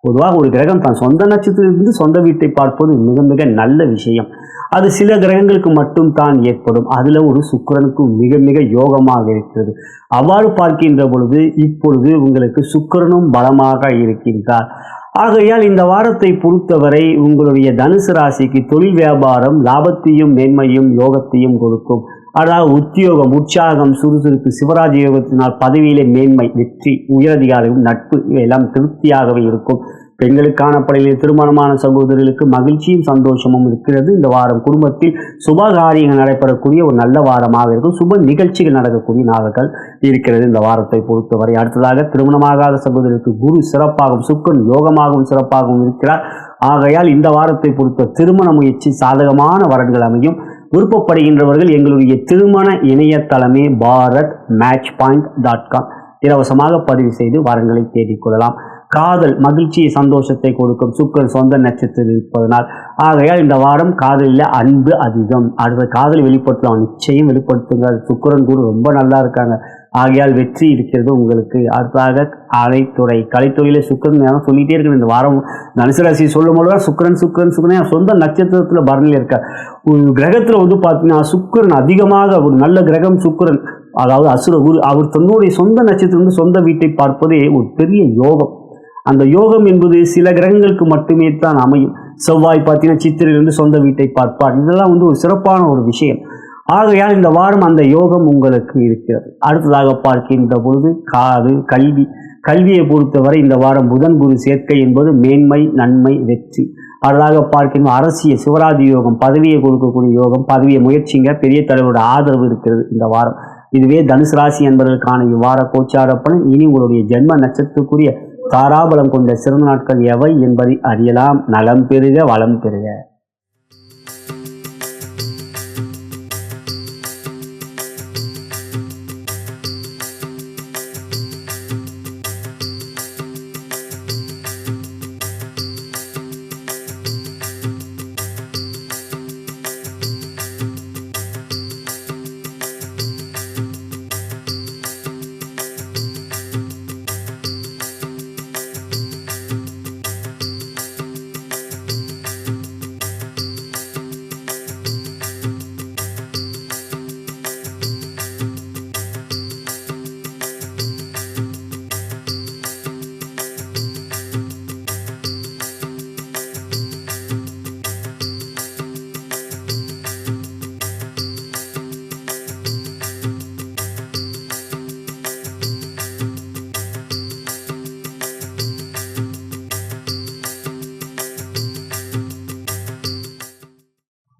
பொதுவாக ஒரு கிரகம் தான் சொந்த நட்சத்திரத்திலிருந்து சொந்த வீட்டை பார்ப்பது மிக மிக நல்ல விஷயம். அது சில கிரகங்களுக்கு மட்டும் தான் ஏற்படும். அதில் ஒரு சுக்கிரனுக்கு மிக மிக யோகமாக இருக்கிறது. அவ்வாறு பார்க்கின்ற பொழுது இப்பொழுது உங்களுக்கு சுக்கிரனும் பலமாக இருக்கின்றார். ஆகையால் இந்த வாரத்தை பொறுத்தவரை உங்களுடைய தனுசு ராசிக்கு தொழில் வியாபாரம் லாபத்தையும் மேன்மையும் யோகத்தையும் கொடுக்கும். அதாவது உத்தியோகம், உற்சாகம், சுறுசுறுப்பு, சிவராஜ யோகத்தினால் பதவியிலே மேன்மை, வெற்றி, உயரதிகாரிகள், நட்பு இவையெல்லாம் திருப்தியாகவே இருக்கும். பெண்களுக்கான படையில் திருமணமான சகோதரர்களுக்கு மகிழ்ச்சியும் சந்தோஷமும் இருக்கிறது. இந்த வாரம் குடும்பத்தில் சுப காரியங்கள் நடைபெறக்கூடிய ஒரு நல்ல வாரமாக இருக்கும். சுப நிகழ்ச்சிகள் நடக்கக்கூடிய நாட்கள் இருக்கிறது இந்த வாரத்தை பொறுத்தவரை. அடுத்ததாக திருமணமாகாத சகோதரருக்கு குரு சிறப்பாகவும் சுக்கிரன் யோகமாகவும் சிறப்பாகவும் இருக்கிறார். ஆகையால் இந்த வாரத்தை பொறுத்த திருமண முயற்சி சாதகமான வரன்கள் அமையும். விருப்பப்படுகின்றவர்கள் எங்களுடைய திருமண இணையதளமே bharatmatchpoint.com இலவசமாக பதிவு செய்து வரன்களை தேடிக்கொள்ளலாம். காதல் மகிழ்ச்சியை சந்தோஷத்தை கொடுக்கும். சுக்கிரன் சொந்த நட்சத்திரம் இருப்பதனால் ஆகையால் இந்த வாரம் காதலில் அன்பு அதிகம். அடுத்த காதல் வெளிப்படுத்தலாம், நிச்சயம் வெளிப்படுத்துங்கள். சுக்கிரன் குரு ரொம்ப நல்லா இருக்காங்க. ஆகையால் வெற்றி இருக்கிறது உங்களுக்கு. அடுத்ததாக கலைத்துறை, கலைத்துறையில சுக்கிரன் நேரம் சொல்லிகிட்டே இருக்கிற இந்த வாரம் தனுசு ராசி சொல்லும் போது சுக்கிரன் சுக்கிரன் சுக்கிரன் சொந்த நட்சத்திரத்தில் பரணியில் இருக்கார். ஒரு கிரகத்தில் வந்து பார்த்தீங்கன்னா சுக்கிரன் அதிகமாக ஒரு நல்ல கிரகம் சுக்கிரன், அதாவது அசுர குரு, அவர் தன்னுடைய சொந்த நட்சத்திரம் சொந்த வீட்டை பார்ப்பதே ஒரு பெரிய யோகம். அந்த யோகம் என்பது சில கிரகங்களுக்கு மட்டுமே தான் அமையும். செவ்வாய் பார்த்தீங்கன்னா சித்திரையிலிருந்து சொந்த வீட்டை பார்ப்பார். இதெல்லாம் வந்து ஒரு சிறப்பான ஒரு விஷயம். ஆகையால் இந்த வாரம் அந்த யோகம் உங்களுக்கு இருக்கிறது. அடுத்ததாக பார்க்கின்ற பொழுது கல்வி, கல்வியை பொறுத்தவரை இந்த வாரம் புதன் குரு சேர்க்கை என்பது மேன்மை, நன்மை, வெற்றி. அடுத்ததாக பார்க்கின்ற அரசியல், சிவராஜ் யோகம், பதவியை கொடுக்கக்கூடிய யோகம், பதவியை முயற்சிங்க, பெரிய தலைவரோட ஆதரவு இருக்கிறது இந்த வாரம். இதுவே தனுசு ராசி என்பதற்கான இவ்வார கோச்சார பலன். இனி உங்களுடைய ஜென்ம நட்சத்திரத்துக்குரிய தாராபலம் கொண்ட சிறந்த நாட்கள் எவை என்பதை அறியலாம். நலம் பெறுக, வளம் பெறுக.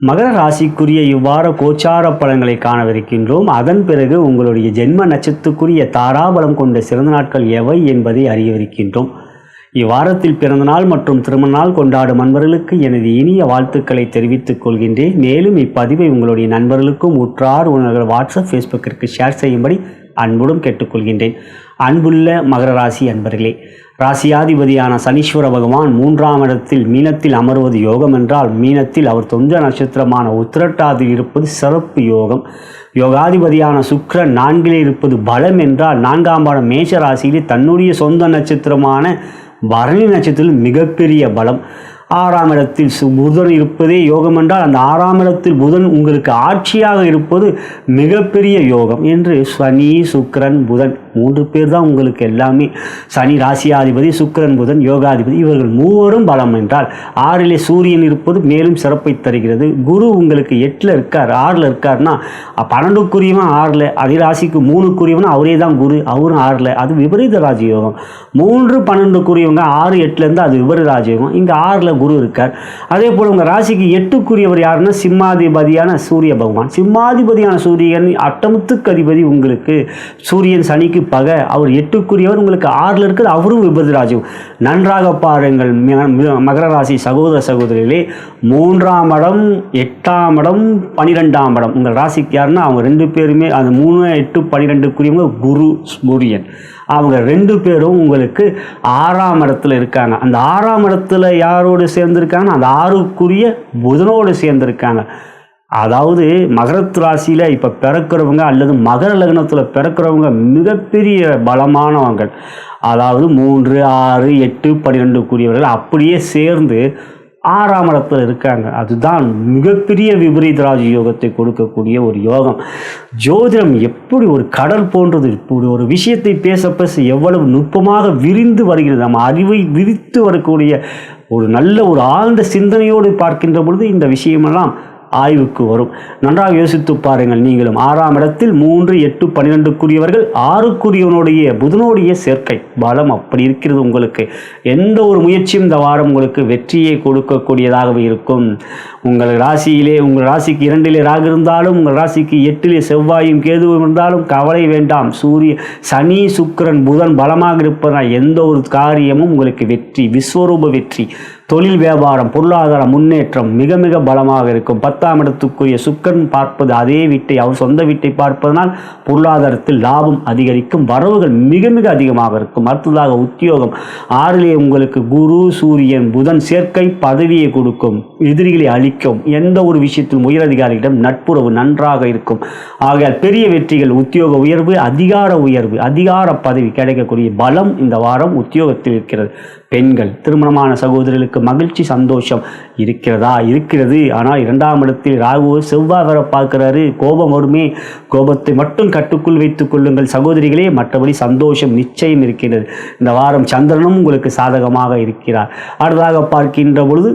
மகர ராசிக்குரிய இவ்வார கோச்சார பலன்களை காணவிருக்கின்றோம். அதன் பிறகு உங்களுடைய ஜென்ம நட்சத்திரத்துக்குரிய தாராபலம் கொண்ட சிறந்த நாட்கள் எவை என்பதை அறியவிருக்கின்றோம். இவ்வாரத்தில் பிறந்தநாள் மற்றும் திருமண நாள் கொண்டாடும் நண்பர்களுக்கு எனது இனிய வாழ்த்துக்களை தெரிவித்துக் கொள்கின்றேன். மேலும் இப்பதிவை உங்களுடைய நண்பர்களுக்கும் உற்றார் உணர்கள் வாட்ஸ்அப் ஃபேஸ்புக்கிற்கு ஷேர் செய்யும்படி அன்புடன் கேட்டுக்கொள்கின்றேன். அன்புள்ள மகர ராசி அன்பர்களே, ராசியாதிபதியான சனீஸ்வர பகவான் 3ஆம் இடத்தில் மீனத்தில் அமர்வது யோகம் என்றால், மீனத்தில் அவர் சொந்த நட்சத்திரமான உத்திரட்டாதில் இருப்பது சிறப்பு யோகம். யோகாதிபதியான சுக்கிரன் 4ல் இருப்பது பலம் என்றால், 4ஆம் இடம் மேஷ ராசியிலே தன்னுடைய சொந்த நட்சத்திரமான பரணி நட்சத்திரத்தில் மிகப்பெரிய பலம். 6ஆம் இடத்தில் புதன் இருப்பதே யோகம் என்றால், அந்த 6ஆம் இடத்தில் புதன் உங்களுக்கு ஆட்சியாக இருப்பது மிகப்பெரிய யோகம் என்று சனி சுக்கிரன் புதன் 3 பேர் தான் உங்களுக்கு எல்லாமே. சனி ராசியாதிபதி, சுக்கிரன் புதன் யோகாதிபதி, இவர்கள் மூவரும் பலம் என்றால் 6லே சூரியன் இருப்பது மேலும் சிறப்பை தருகிறது. குரு உங்களுக்கு 8ல் இருக்கார், 6ல் இருக்கார்னா 12க்குரியவன் 6ல், அதே ராசிக்கு 3க்குரியவன் அவரே தான் குரு, அவரும் 6ல், அது விபரீத ராஜயோகம். 3 12க்குரியவங்க 6 8லேருந்து அது விபரீத ராஜயோகம். இங்கே 6ல் குரு இருக்கார். அதே போல் உங்கள் ராசிக்கு 8க்குரியவர் யாருன்னா சிம்மாதிபதியான சூரிய பகவான். சிம்மாதிபதியான சூரியன் அட்டமத்துக்கு அதிபதி உங்களுக்கு. சூரியன் சனிக்கு பகை, அவர் 8க்குரியவர் உங்களுக்கு 6ல் இருக்கிறது, அவரும் விபரீத ராஜயோகம். நன்றாக பாருங்கள் மகர ராசி சகோதர சகோதரிகளே, 3ஆம் இடம் 8ஆம் இடம் 12ஆம் இடம் உங்கள் ராசிக்கு யாருன்னா அவங்க 2 பேருமே அந்த 3 8 12க்குரியவங்க குரு சூரியன். அவங்க 2 பேரும் உங்களுக்கு 6ஆம் இடத்துல இருக்காங்க. அந்த 6ஆம் இடத்துல யாரோடு சேர்ந்திருக்காங்க? அந்த 6க்குரிய புதனோடு சேர்ந்திருக்காங்க. அதாவது மகரத்து ராசியில் இப்போ பிறக்கிறவங்க அல்லது மகர லக்னத்தில் பிறக்கிறவங்க மிகப்பெரிய பலமானவங்க. அதாவது 3 6 8 12க்குரியவர்கள் அப்படியே சேர்ந்து 6ஆம் இடத்துல இருக்காங்க. அதுதான் மிகப்பெரிய விபரீத ராஜ யோகத்தை கொடுக்கக்கூடிய ஒரு யோகம். ஜோதிடம் எப்படி ஒரு கடல் போன்றது. இப்படி ஒரு விஷயத்தை பேச பேச எவ்வளவு நுட்பமாக விரிந்து வருகிறது. நம்ம அறிவை விரித்து வரக்கூடிய ஒரு நல்ல ஒரு ஆழ்ந்த சிந்தனையோடு பார்க்கின்ற பொழுது இந்த விஷயமெல்லாம் ஆய்வுக்கு வரும். நன்றாக யோசித்து பாருங்கள். நீங்களும் 6ஆம் இடத்தில் 3 8 12க்குரியவர்கள் 6க்குரியவனுடைய புதனுடைய சேர்க்கை பலம் அப்படி இருக்கிறது. உங்களுக்கு எந்த ஒரு முயற்சியும் இந்த வாரம் உங்களுக்கு வெற்றியை கொடுக்கக்கூடியதாகவே இருக்கும். உங்கள் ராசியிலே உங்கள் ராசிக்கு 2லே ராகு இருந்தாலும், உங்கள் ராசிக்கு 8லே செவ்வாயும் கேதுவும் இருந்தாலும் கவலை வேண்டாம். சனி சுக்கிரன் புதன் பலமாக இருப்பதால் எந்த ஒரு காரியமும் உங்களுக்கு வெற்றி, விஸ்வரூப வெற்றி. தொழில் வியாபாரம் பொருளாதார முன்னேற்றம் மிக மிக பலமாக இருக்கும். 10ஆம் இடத்துக்குரிய சுக்கிரன் பார்ப்பது அதே வீட்டை, அவர் சொந்த வீட்டை பார்ப்பதனால் பொருளாதாரத்தில் லாபம் அதிகரிக்கும், வரவுகள் மிக மிக அதிகமாக இருக்கும். அடுத்ததாக உத்தியோகம் 6லே உங்களுக்கு குரு சூரியன் புதன் சேர்க்கை பதவியை கொடுக்கும், எதிரிகளை அழிக்கும். எந்த ஒரு விஷயத்தில் உயரதிகாரிகளிடம் நட்புறவு நன்றாக இருக்கும். ஆகையால் பெரிய வெற்றிகள், உத்தியோக உயர்வு, அதிகார உயர்வு, அதிகார பதவி கிடைக்கக்கூடிய பலம் இந்த வாரம் உத்தியோகத்தில் இருக்கிறது. பெண்கள் திருமணமான சகோதரர்களுக்கு மகிழ்ச்சி சந்தோஷம் இருக்கிறதா? இருக்கிறது. ஆனால் 2ஆம் இடத்தில் ராகு செவ்வாய் வர பார்க்கிறாரு. கோபம் வருமே, கோபத்தை மட்டும் கட்டுக்குள் வைத்துக் கொள்ளுங்கள் சகோதரிகளே, மற்றபடி சந்தோஷம் நிச்சயம் இருக்கிறது. இந்த வாரம் சந்திரனும் உங்களுக்கு சாதகமாக இருக்கிறார். அடுத்ததாக பார்க்கின்ற பொழுது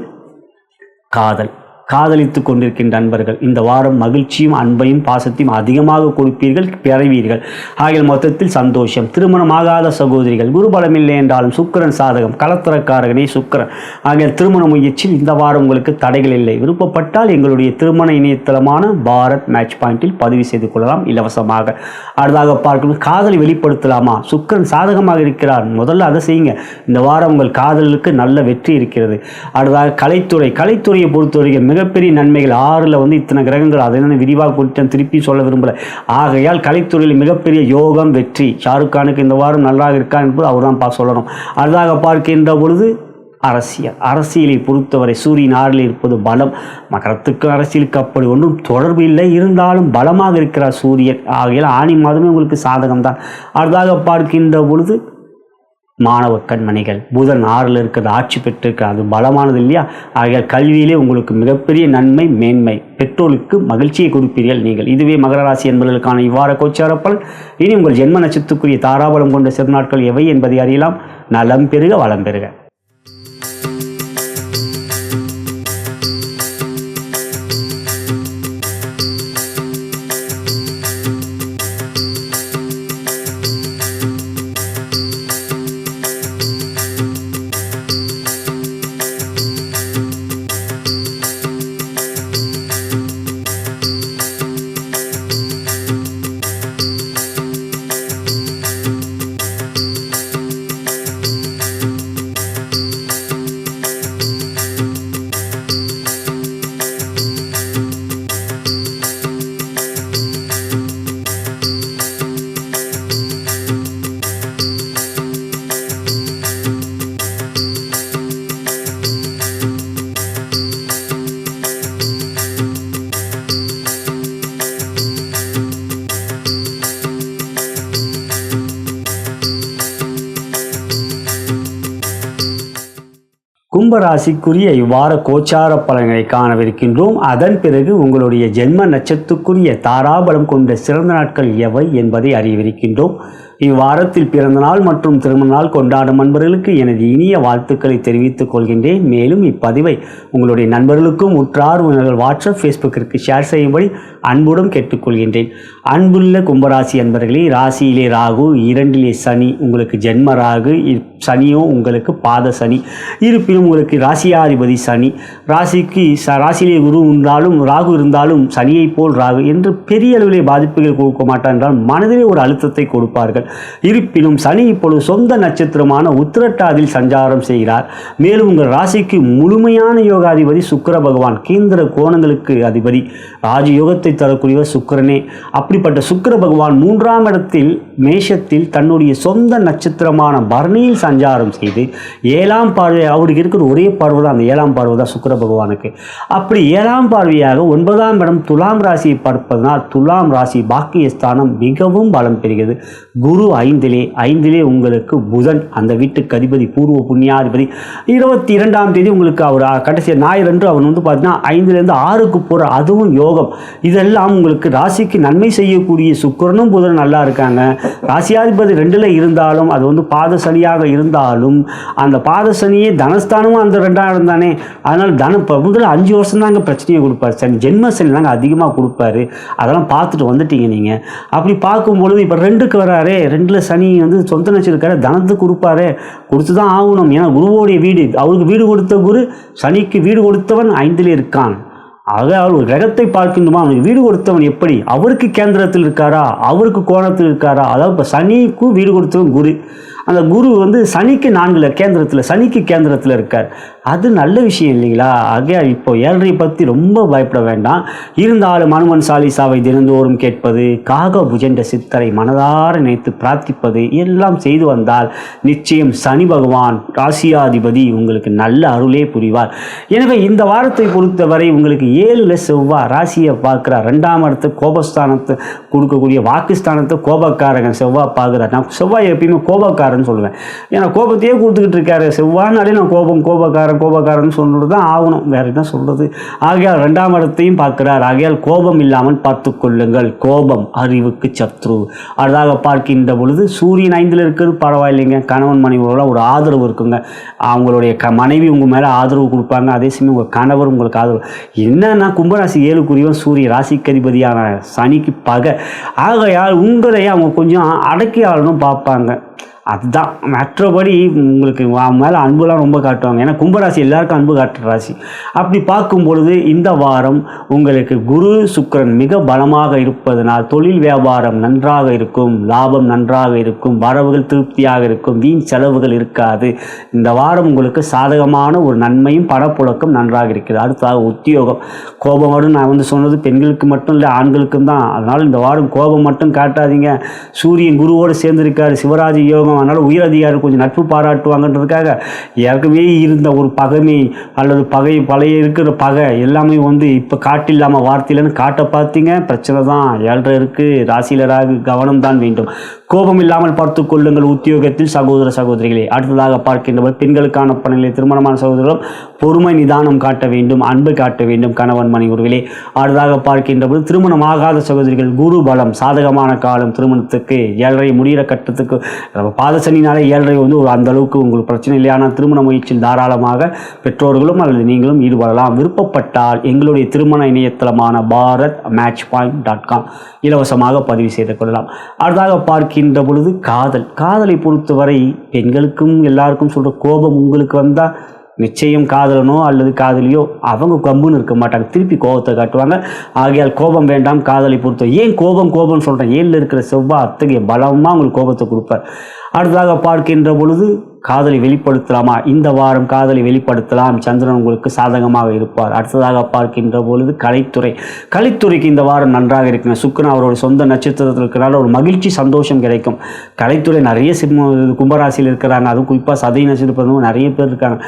காதலித்து கொண்டிருக்கின்ற நண்பர்கள் இந்த வாரம் மகிழ்ச்சியும் அன்பையும் பாசத்தையும் அதிகமாக கொடுப்பீர்கள், பெறுவீர்கள். ஆகிய மொத்தத்தில் சந்தோஷம். திருமணமாகாத சகோதரிகள் குரு பலம் இல்லை என்றாலும் சுக்கிரன் சாதகம், கலத்திரக்காரகனே சுக்கிரன். ஆகிய திருமண முயற்சியில் இந்த வாரம் உங்களுக்கு தடைகள் இல்லை. விருப்பப்பட்டால் எங்களுடைய திருமண இணையதளமான பாரத் மேட்ச் பாயிண்டில் பதிவு செய்து கொள்ளலாம் இலவசமாக. அடுத்ததாக பார்க்கணும், காதலை வெளிப்படுத்தலாமா? சுக்கிரன் சாதகமாக இருக்கிறார், முதல்ல அதை செய்யுங்க. இந்த வாரம் உங்கள் காதலுக்கு நல்ல வெற்றி இருக்கிறது. அடுத்ததாக கலைத்துறையை பொறுத்தவரைக்கும் மிகப்பெரிய நன்மைகள். 6ல் இத்தனை கிரகங்கள், அதை விரிவாக குறித்து திருப்பி சொல்ல விரும்பல. ஆகையால் கலைத்துறையில் மிகப்பெரிய யோகம் வெற்றி. ஷாருக் கானுக்கு இந்த வாரம் நன்றாக இருக்கா என்பது அவர் தான் சொல்லணும். அடுத்ததாக பார்க்கின்ற பொழுது அரசியலை பொறுத்தவரை சூரியன் 6ல் இருப்பது பலம். மகரத்துக்கு அரசியலுக்கு அப்படி ஒன்றும் தொடர்பு இல்லை, இருந்தாலும் பலமாக இருக்கிறார் சூரியன். ஆகையால் ஆணி மாதமே உங்களுக்கு சாதகம்தான். அடுத்ததாக பார்க்கின்ற பொழுது மாணவ கண்மணிகள் புதன் 6ல் இருக்கிறது, ஆட்சி பெற்றிருக்கிறது, அது பலமானது இல்லையா? ஆகையால் கல்வியிலே உங்களுக்கு மிகப்பெரிய நன்மை மேன்மை, பெற்றோருக்கு மகிழ்ச்சியை கொடுப்பீர்கள் நீங்கள். இதுவே மகர ராசி என்பதற்கான இவ்வாறு கோச்சார பலன். இனி உங்கள் ஜென்ம நட்சத்திரத்துக்குரிய தாராபலம் கொண்ட சிறு நாட்கள் எவை என்பதை அறியலாம். நலம் பெருக வளம் பெருக. கும்பராசிக்குரிய இவ்வார கோச்சார பலன்களை காணவிருக்கின்றோம். அதன் பிறகு உங்களுடைய ஜென்ம நட்சத்திரத்துக்குரிய தாராபலம் கொண்ட சிறந்த நாட்கள் எவை என்பதை அறியவிருக்கின்றோம். இவ்வாரத்தில் பிறந்த நாள் மற்றும் திருமண நாள் கொண்டாடும் நண்பர்களுக்கு எனது இனிய வாழ்த்துக்களை தெரிவித்துக் கொள்கின்றேன். மேலும் இப்பதிவை உங்களுடைய நண்பர்களுக்கும் உற்றார் உறவினர்கள் வாட்ஸ்அப் ஃபேஸ்புக்கிற்கு ஷேர் செய்யும்படி அன்புடன் கேட்டுக்கொள்கின்றேன். அன்புள்ள கும்பராசி அன்பர்களே, ராசியிலே ராகு, 2லே சனி, உங்களுக்கு ஜென்ம ராகு, சனியும் உங்களுக்கு பாத சனி. இருப்பினும் உங்களுக்கு ராசியாதிபதி சனி, ராசியிலே குரு இருந்தாலும் ராகு இருந்தாலும் சனியை போல் ராகு என்று பெரிய அளவிலே பாதிப்புகள் கொடுக்க மாட்டார் என்றால் மனதிலே ஒரு அழுத்தத்தை கொடுப்பார்கள். இருப்பினும் சனி இப்பொழுது சொந்த நட்சத்திரமான உத்திரட்டாதில் சஞ்சாரம் செய்கிறார். மேலும் உங்கள் ராசிக்கு முழுமையான யோகாதிபதி சுக்கிர பகவான், கேந்திர கோணங்களுக்கு அதிபதி, ராஜயோகத்தை தரக்கூடியவர் சுக்கிரனே. அப்படிப்பட்ட சுக்கிர பகவான் 3ஆம் இடத்தில் மேஷத்தில் தன்னுடைய சொந்த நட்சத்திரமான பரணியில் சஞ்சாரம் செய்து 7ஆம் பார்வை, அவருக்கு இருக்கிற ஒரே பார்வை தான், அந்த 7ஆம் பார்வை தான் சுக்கிர பகவானுக்கு. அப்படி 7ஆம் பார்வையாக 9ஆம் இடம் துலாம் ராசியை பார்ப்பதனால் துலாம் ராசி பாக்கியஸ்தானம் மிகவும் பலம் பெறுகிறது. குரு 5லே உங்களுக்கு புதன், அந்த வீட்டுக்கு அதிபதி, பூர்வ புண்ணியாதிபதி. 22ஆம் தேதி உங்களுக்கு அவர் கடைசி ஞாயிறு அன்று அவன் பார்த்தீங்கன்னா 5லேருந்து 6க்கு போகிற, அதுவும் யோகம். இதெல்லாம் உங்களுக்கு ராசிக்கு நன்மை செய்யக்கூடிய சுக்கிரனும் புதன் நல்லா இருக்காங்க. ராசியாதிபதி 2ல் இருந்தாலும் அது பாத சனியாக இருந்தாலும் அந்த பாத சனியே தனஸ்தானமும் அந்த 2ஆம் இடம் தானே. அதனால் முதல்ல 5 வருஷம் தாங்க பிரச்சனையை கொடுப்பார். சனி ஜென்ம சனி தாங்க அதிகமாக கொடுப்பாரு. அதெல்லாம் பார்த்துட்டு வந்துட்டீங்க நீங்கள். அப்படி பார்க்கும்பொழுது இப்போ 2க்கு வராரு, 2ல் சனி சொந்த நட்சத்திரக்கார தனத்துக்கு கொடுப்பாரு, கொடுத்து தான் ஆகணும். ஏன்னா குருவோடைய வீடு, அவருக்கு வீடு கொடுத்த குரு சனிக்கு வீடு கொடுத்தவன் 5லே இருக்கான். ஆக அவர் ஒரு கிரகத்தை பார்க்கின்றோமா, அவனுக்கு வீடு கொடுத்தவன் எப்படி, அவருக்கு கேந்திரத்தில் இருக்காரா, அவருக்கு கோணத்தில் இருக்காரா. அதாவது இப்போ சனிக்கு வீடு கொடுத்தவன் குரு, அந்த குரு சனிக்கு 4ல் கேந்திரத்தில், சனிக்கு கேந்திரத்தில் இருக்கார். அது நல்ல விஷயம் இல்லைங்களா. ஆக இப்போ 7:30 பற்றி ரொம்ப பயப்பட வேண்டாம். இருந்தாலும் அனுமன் சாலிசாவை தினந்தோறும் கேட்பது, காக புஜண்ட சித்தரை மனதார நினைத்து பிரார்த்திப்பது எல்லாம் செய்து வந்தால் நிச்சயம் சனி பகவான் ராசியாதிபதி உங்களுக்கு நல்ல அருளே புரிவார். எனவே இந்த வாரத்தை பொறுத்தவரை உங்களுக்கு 7ல் செவ்வாய் ராசியை பார்க்குறார். 2ஆம் இடத்து கோபஸ்தானத்தை கொடுக்கக்கூடிய வாக்குஸ்தானத்தை கோபக்காரகன் செவ்வாய் பார்க்குறார். நான் செவ்வாய் எப்பயுமே கோபக்காரன் சொல்லுவேன். ஏன்னா கோபத்தையே கொடுத்துக்கிட்டு இருக்காரு செவ்வாய்னாலே நான் கோபக்காரன் சொல்றது தான் ஆகணும், வேற என்ன சொல்றது. ஆகையால் 2ஆம் இடத்தையும் பார்க்கிறார். ஆகையால் கோபம் இல்லாமல் பார்த்து கொள்ளுங்கள். கோபம் அறிவுக்கு சத்ரு. அதாக பார்க்கின்ற பொழுது சூரியன் 5ல் இருக்கிறது பரவாயில்லைங்க. கணவன் மனைவியோட ஒரு ஆதரவு இருக்குங்க. அவங்களுடைய மனைவி உங்கள் மேலே ஆதரவு கொடுப்பாங்க. அதே சமயம் உங்கள் கணவர் உங்களுக்கு ஆதரவு. என்னன்னா கும்பராசி 7க்குரியவன் சூரிய ராசிக்கதிபதியான சனிக்கு பகை. ஆகையால் உங்களை அவங்க கொஞ்சம் அடக்கி ஆளணும் பார்ப்பாங்க. அதுதான். மற்றபடி உங்களுக்கு மேலே அன்புலாம் ரொம்ப காட்டுவாங்க. ஏன்னா கும்பராசி எல்லாருக்கும் அன்பு காட்டுற ராசி. அப்படி பார்க்கும் பொழுது இந்த வாரம் உங்களுக்கு குரு சுக்கிரன் மிக பலமாக இருப்பதனால் தொழில் வியாபாரம் நன்றாக இருக்கும், லாபம் நன்றாக இருக்கும், வரவுகள் திருப்தியாக இருக்கும், வீண் செலவுகள் இருக்காது. இந்த வாரம் உங்களுக்கு சாதகமான ஒரு நன்மையும் பணப்புழக்கம் நன்றாக இருக்குது. அடுத்ததாக உத்தியோகம். கோபமோடு நான் சொன்னது பெண்களுக்கு மட்டும் இல்லை, ஆண்களுக்கும் தான். அதனால் இந்த வாரம் கோபம் மட்டும் காட்டாதீங்க. சூரியன் குருவோடு சேர்ந்திருக்காரு, சிவராஜ யோகம். அதனால் உயர் அதிகாரி கொஞ்சம் நட்பு பாராட்டுவாங்கன்றதுக்காக ஏற்கனவே இருந்த ஒரு பகைமை அல்லது பழைய இருக்கிற பகை எல்லாமே இப்போ காட்டில்லாமல் வார்த்தையிலன்னு காட்ட பார்த்தீங்க, பிரச்சனை தான். 7:30 இருக்குது, ராசியில் ராகு, கவனம் தான் வேண்டும். கோபம் இல்லாமல் பார்த்து கொள்ளுங்கள் உத்தியோகத்தில் சகோதர சகோதரிகளே. அடுத்ததாக பார்க்கின்றவர் பெண்களுக்கான பணிகளை திருமணமான சகோதரர்களும் பொறுமை நிதானம் காட்ட வேண்டும், அன்பு காட்ட வேண்டும் கணவன் மனைவி உறவிலே. அடுத்ததாக பார்க்கின்றபோது திருமணமாகாத சகோதரிகள் குரு பலம், சாதகமான காலம் திருமணத்துக்கு. 7:30 முடிகிற கட்டத்துக்கு பாதசனினாலே 7:30 ஒரு அந்த அளவுக்கு உங்களுக்கு பிரச்சனை இல்லை. ஆனால் திருமண முயற்சியில் தாராளமாக பெற்றோர்களும் அல்லது நீங்களும் ஈடுபடலாம். விருப்பப்பட்டால் எங்களுடைய திருமண இணையதளமான bharatmatchpoint.com இலவசமாக பதிவு செய்து கொள்ளலாம். அடுத்ததாக பார்க்கின்ற பொழுது காதலை பொறுத்தவரை பெண்களுக்கும் எல்லாருக்கும் சொல்கிற கோபம் உங்களுக்கு வந்தால் நிச்சயம் காதலனோ அல்லது காதலியோ அவங்க கம்புன்னு இருக்க மாட்டாங்க, திருப்பி கோபத்தை காட்டுவாங்க. ஆகையால் கோபம் வேண்டாம். காதலை பொறுத்த ஏன் கோபம்னு சொல்கிறேன், 7ல் இருக்கிற செவ்வாய் அத்தகைய பலமாக உங்களுக்கு கோபத்தை கொடுப்பார். அடுத்ததாக பார்க்கின்ற பொழுது காதலை வெளிப்படுத்தலாமா, இந்த வாரம் காதலை வெளிப்படுத்தலாம். சந்திரன் உங்களுக்கு சாதகமாக இருப்பார். அடுத்ததாக பார்க்கின்ற பொழுது கலைத்துறைக்கு இந்த வாரம் நன்றாக இருக்குங்க. சுக்கிரன் அவருடைய சொந்த நட்சத்திரத்தில் இருக்கிறனால ஒரு மகிழ்ச்சி சந்தோஷம் கிடைக்கும். கலைத்துறை நிறைய கும்பராசியில் இருக்கிறாங்க, அதுவும் குறிப்பாக சதய நட்சத்திரம் நிறைய பேர் இருக்காங்க.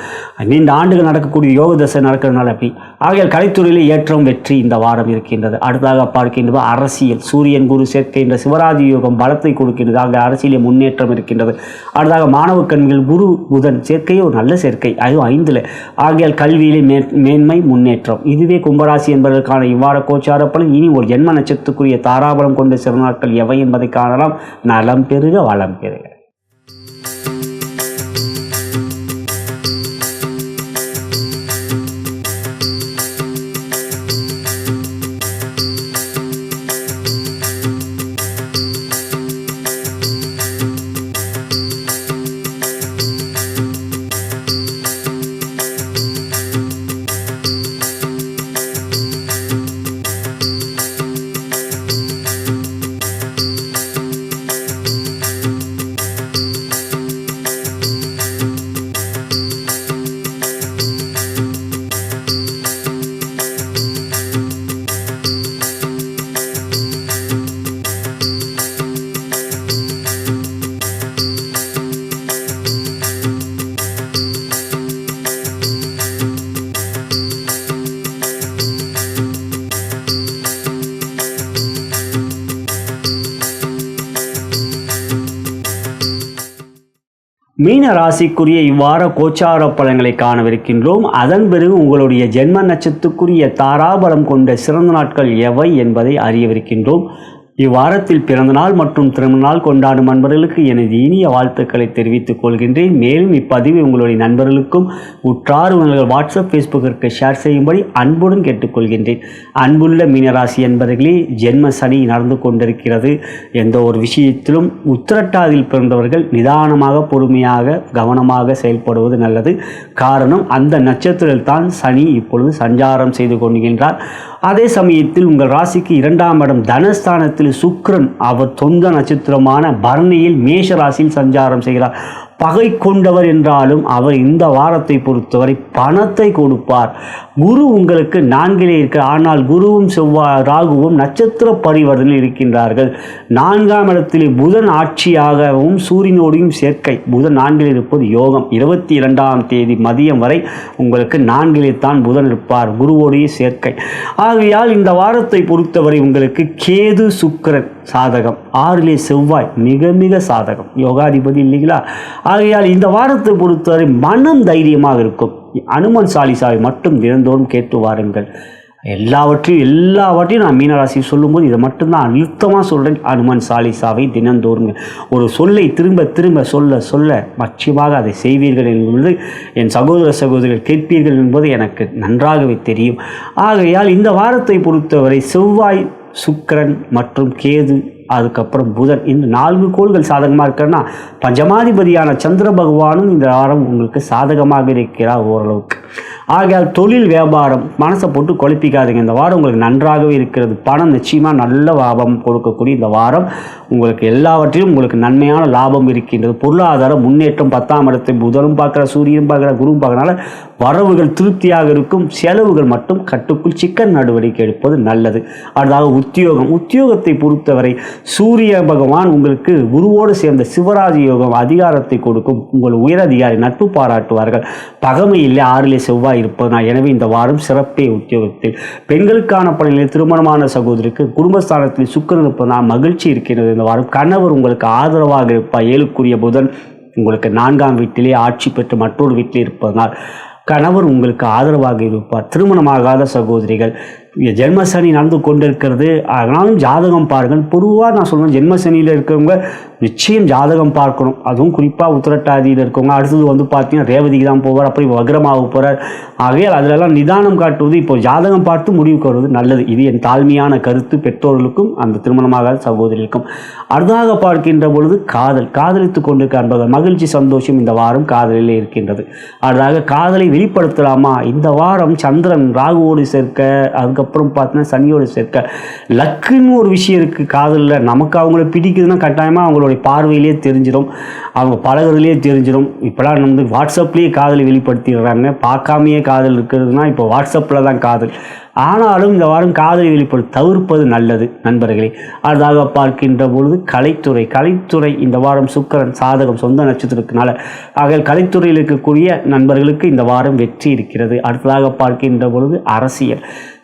நீண்ட ஆண்டுகள் நடக்கக்கூடிய யோக தசை நடக்கிறதுனால அப்படி. ஆகையால் கலைத்துறையில் ஏற்றம் வெற்றி இந்த வாரம் இருக்கின்றது. அடுத்ததாக பார்க்கின்றது அரசியல். சூரியன் குரு சேர்க்கின்ற சிவராஜ யோகம் பலத்தை கொடுக்கின்றது. ஆக அரசியலில் முன்னேற்றம் இருக்கின்றது. அடுத்ததாக மாணவ கண்கள் குரு புதன் சேர்க்கை ஒரு நல்ல சேர்க்கை, அதுவும் 5ல். ஆகையால் கல்வியிலே மேன்மை முன்னேற்றம். இதுவே கும்பராசி என்பதற்கான இவ்வாறு கோச்சார பலன். இனி ஒரு ஜென்ம நட்சத்திரத்துக்குரிய தாராபலம் கொண்ட சிறந்த நாட்கள் எவை என்பதை காணலாம். நலம் பெருக வளம் பெருக. மீன ராசிக்குரிய இவ்வார கோச்சார பலன்களை காணவிருக்கின்றோம். அதன் பிறகு உங்களுடைய ஜென்ம நட்சத்திரத்துக்குரிய தாராபலம் கொண்ட சிறந்த நாட்கள் எவை என்பதை அறியவிருக்கின்றோம். இவ்வாரத்தில் பிறந்தநாள் மற்றும் திருமணநாள் கொண்டாடும் நண்பர்களுக்கு எனது இனிய வாழ்த்துக்களை தெரிவித்துக் கொள்கின்றேன். மேலும் இப்பதிவை உங்களுடைய நண்பர்களுக்கும் உற்றார் உங்கள் வாட்ஸ்அப் ஃபேஸ்புக்கிற்கு ஷேர் செய்யும்படி அன்புடன் கேட்டுக்கொள்கின்றேன். அன்புள்ள மீனராசி என்பவர்களே, ஜென்ம சனி நடந்து கொண்டிருக்கிறது. எந்த ஒரு விஷயத்திலும் உத்திரட்டாதியில் பிறந்தவர்கள் நிதானமாக பொறுமையாக கவனமாக செயல்படுவது நல்லது. காரணம், அந்த நட்சத்திரத்தில் தான் சனி இப்பொழுது சஞ்சாரம் செய்து கொள்கின்றார். அதே சமயத்தில் உங்கள் ராசிக்கு 2ஆம் இடம் தனஸ்தானத்தில் சுக்கிரன் அவர் சொந்த நட்சத்திரமான பரணியில் மேஷ ராசியில் சஞ்சாரம் செய்கிறார். பகை கொண்டவர் என்றாலும் அவர் இந்த வாரத்தை பொறுத்தவரை பணத்தை கொடுப்பார். குரு உங்களுக்கு 4ல் இருக்கிறார். ஆனால் குருவும் ராகுவும் நட்சத்திர பரிவர்த்தனையில் இருக்கின்றார்கள். 4ஆம் இடத்திலே புதன் ஆட்சியாகவும் சூரியனோடையும் சேர்க்கை. புதன் 4ல் இருப்பது யோகம். 22ஆம் தேதி மதியம் வரை உங்களுக்கு 4ல் தான் புதன் இருப்பார், குருவோடைய சேர்க்கை. ஆகையால் இந்த வாரத்தை பொறுத்தவரை உங்களுக்கு கேது சுக்கிரன் சாதகம், 6லே செவ்வாய் மிக மிக சாதகம், யோகாதிபதி இல்லைங்களா. ஆகையால் இந்த வாரத்தை பொறுத்தவரை மனம் தைரியமாக இருக்கும். அனுமன் சாலிசாவை மட்டும் தினந்தோறும் கேட்டு வாருங்கள். எல்லாவற்றையும் நான் மீனராசி சொல்லும்போது இதை மட்டும்தான் அழுத்தமாக சொல்கிறேன். அனுமன் சாலிசாவை தினந்தோறுங்க ஒரு சொல்லை திரும்ப திரும்ப சொல்ல நிச்சயமாக அதை செய்வீர்கள் என்பது என் சகோதரிகள் கேட்பீர்கள் என்பது எனக்கு நன்றாகவே தெரியும். ஆகையால் இந்த வாரத்தை பொறுத்தவரை செவ்வாய், சுக்கிரன் மற்றும் கேது, அதுக்கப்புறம் புதன், இந்த 4 கோள்கள் சாதகமாக இருக்கிறன்னா பஞ்சமாதிபதியான சந்திர பகவானும் இந்த வாரம் உங்களுக்கு சாதகமாக இருக்கிறார் ஓரளவுக்கு. ஆகையால் தொழில் வியாபாரம் மனசை போட்டு குழப்பிக்காதீங்க. இந்த வாரம் உங்களுக்கு நன்றாகவே இருக்கிறது. பணம் நிச்சயமாக நல்ல லாபம் கொடுக்கக்கூடிய இந்த வாரம் உங்களுக்கு எல்லாவற்றிலும் உங்களுக்கு நன்மையான லாபம் இருக்கின்றது. பொருளாதார முன்னேற்றம் 10ஆம் இடத்தை புதனும் பார்க்குற, சூரியனும் பார்க்குற, குருவும் பார்க்கறனால வரவுகள் திருப்தியாக இருக்கும். செலவுகள் மட்டும் கட்டுக்குள் சிக்கன் நடவடிக்கை எடுப்பது நல்லது. அடுத்ததாக உத்தியோகத்தை பொறுத்தவரை சூரிய பகவான் உங்களுக்கு குருவோடு சேர்ந்த சிவராஜ யோகம் அதிகாரத்தை கொடுக்கும். உங்கள் உயரதிகாரி நட்பு பாராட்டுவார்கள். பகமையில் 6லே செவ்வாய் இருப்பதனால் எனவே இந்த வாரம் சிறப்பே. உத்தியோகத்தில் பெண்களுக்கான பணிகளில் திருமணமான சகோதரிக்கு குடும்பஸ்தானத்தில் சுக்கிரன் இருப்பதனால் மகிழ்ச்சி இருக்கிறது. இந்த வாரம் கணவர் உங்களுக்கு ஆதரவாக இருப்பார். 7க்குரிய புதன் உங்களுக்கு 4ஆம் வீட்டிலே ஆட்சி பெற்று மற்றொரு வீட்டிலே இருப்பதனால் கணவர் உங்களுக்கு ஆதரவாக இருப்பார். திருமணமாகாத சகோதரிகள் ஜென்மசனி நடந்து கொண்டிருக்கிறது. ஆனாலும் ஜாதகம் பாருங்கள். பொதுவாக நான் சொல்லுவேன், ஜென்மசனியில் இருக்கிறவங்க நிச்சயம் ஜாதகம் பார்க்கணும். அதுவும் குறிப்பாக உத்திரட்டாதியில் இருக்கவங்க. அடுத்தது பார்த்தீங்கன்னா ரேவதிக்கு தான் போவார், அப்புறம் வக்ரமாக போகிறார். ஆகையால் அதிலெல்லாம் நிதானம் காட்டுவது, இப்போ ஜாதகம் பார்த்து முடிவுக்கு வருவது நல்லது. இது என் தாழ்மையான கருத்து பெற்றோர்களுக்கும் அந்த திருமணமாகாத சகோதரிக்கும். அடுத்ததாக பார்க்கின்ற பொழுது காதலித்து கொண்டிருக்க அன்பர்கள் மகிழ்ச்சி சந்தோஷம் இந்த வாரம் காதலிலே இருக்கின்றது. அடுத்ததாக காதலை வெளிப்படுத்தலாமா? இந்த வாரம் சந்திரன் ராகுவோடு சேர்க்க, அதுக்கப்புறம் பார்த்தீங்கன்னா சனியோடு சேர்க்க. லக்குன்னு ஒரு விஷயம் இருக்குது காதலில். நமக்கு அவங்கள பிடிக்குதுன்னா கட்டாயமாக அவங்களுடைய பார்வையிலே தெரிஞ்சிடும், அவங்க பழகுறதுலேயே தெரிஞ்சிடும். இப்போலாம் வாட்ஸ்அப்லேயே காதலை வெளிப்படுத்திடுறாங்க. பார்க்காமையே காதல் இருக்கிறதுனா இப்போ வாட்ஸ்அப்பில் தான் காதல். ஆனாலும் இந்த வாரம் காதலை தவிர்ப்பது நல்லது நண்பர்களே. அதாக பார்க்கின்ற பொழுது கலைத்துறை இந்த வாரம் சுக்கிரன் சாதகம் சொந்த நட்சத்திரத்தினால. ஆக கலைத்துறையில் இருக்கக்கூடிய நண்பர்களுக்கு இந்த வாரம் வெற்றி இருக்கிறது. அடுத்ததாக பார்க்கின்ற பொழுது அரசியல்,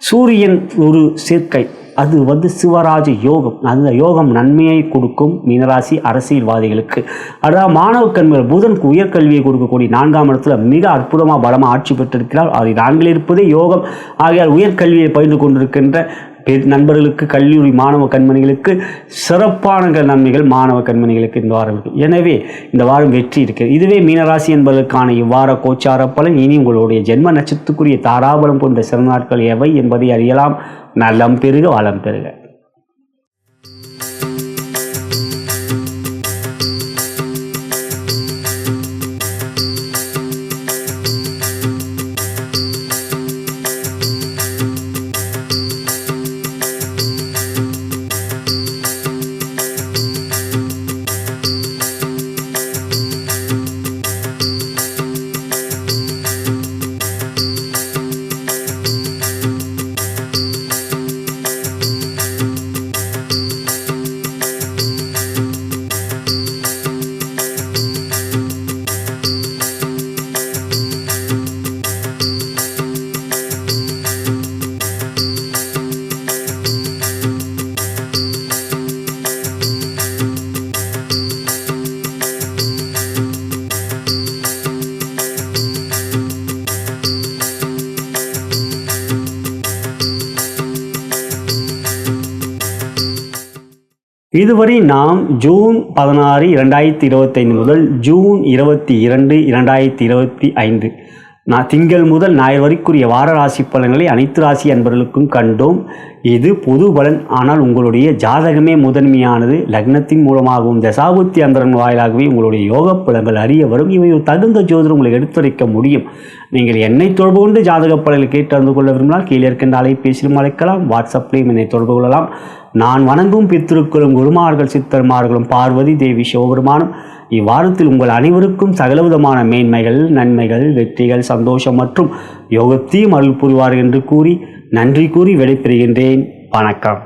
சூரியன் ஒரு சேர்க்கை அது சிவராஜ யோகம். அந்த யோகம் நன்மையை கொடுக்கும் மீனராசி அரசியல்வாதிகளுக்கு. அதாவது மாணவ கண்கள் புதனுக்கு உயர்கல்வியை கொடுக்கக்கூடிய 4ஆம் இடத்துல மிக அற்புதமாக பலமாக ஆட்சி பெற்றிருக்கிறார். அது 4 இருப்பதே யோகம். ஆகையால் உயர்கல்வியை பயின்று கொண்டிருக்கின்ற நண்பர்களுக்கு, கல்லூரி மாணவ கண்மணிகளுக்கு சிறப்பான நன்மைகள் மாணவ கண்மணிகளுக்கு இந்த வாரம் இருக்குது. எனவே இந்த வாரம் வெற்றி இருக்கிறது. இதுவே மீனராசி என்பதற்கான இவ்வார கோச்சார பலன். இனி உங்களுடைய ஜென்ம நட்சத்திரத்துக்குரிய தாராபலம் போன்ற சிறந்த நாட்கள் எவை என்பதை அறியலாம். நலம் பெருக, வளம் பெருக. இதுவரை நாம் ஜூன் 16, 2025 முதல் ஜூன் 22, 2025 திங்கள் முதல் ஞாயிறு வரைக்குரிய வார ராசி பலன்களை அனைத்து ராசி அன்பர்களுக்கும் கண்டோம். இது பொது பலன். ஆனால் உங்களுடைய ஜாதகமே முதன்மையானது. லக்னத்தின் மூலமாகவும் தசாபுத்தி அந்தரன் வாயிலாகவே உங்களுடைய யோக பலன்கள் அறிய வரும். இவை தகுந்த ஜோதிடம் உங்களை எடுத்துரைக்க முடியும். நீங்கள் என்னை தொடர்பு கொண்டு ஜாதக பலன்களை கேட்டு அறிந்து கொள்ள விரும்பினால் கீழே இருக்கின்ற அலைபேசியிலும் அழைக்கலாம். வாட்ஸ்அப்லேயும் என்னை தொடர்பு கொள்ளலாம். நான் வணங்கும் பித்திருக்களும் குருமார்கள் சித்தர்மார்களும் பார்வதி தேவி சிவபெருமானும் இவ்வாரத்தில் உங்கள் அனைவருக்கும் சகலவிதமான மேன்மைகள், நன்மைகள், வெற்றிகள், சந்தோஷம் மற்றும் யோகத்தையும் அருள் புரிவார் என்று கூறி நன்றி கூறி விடைபெறுகின்றேன். வணக்கம்.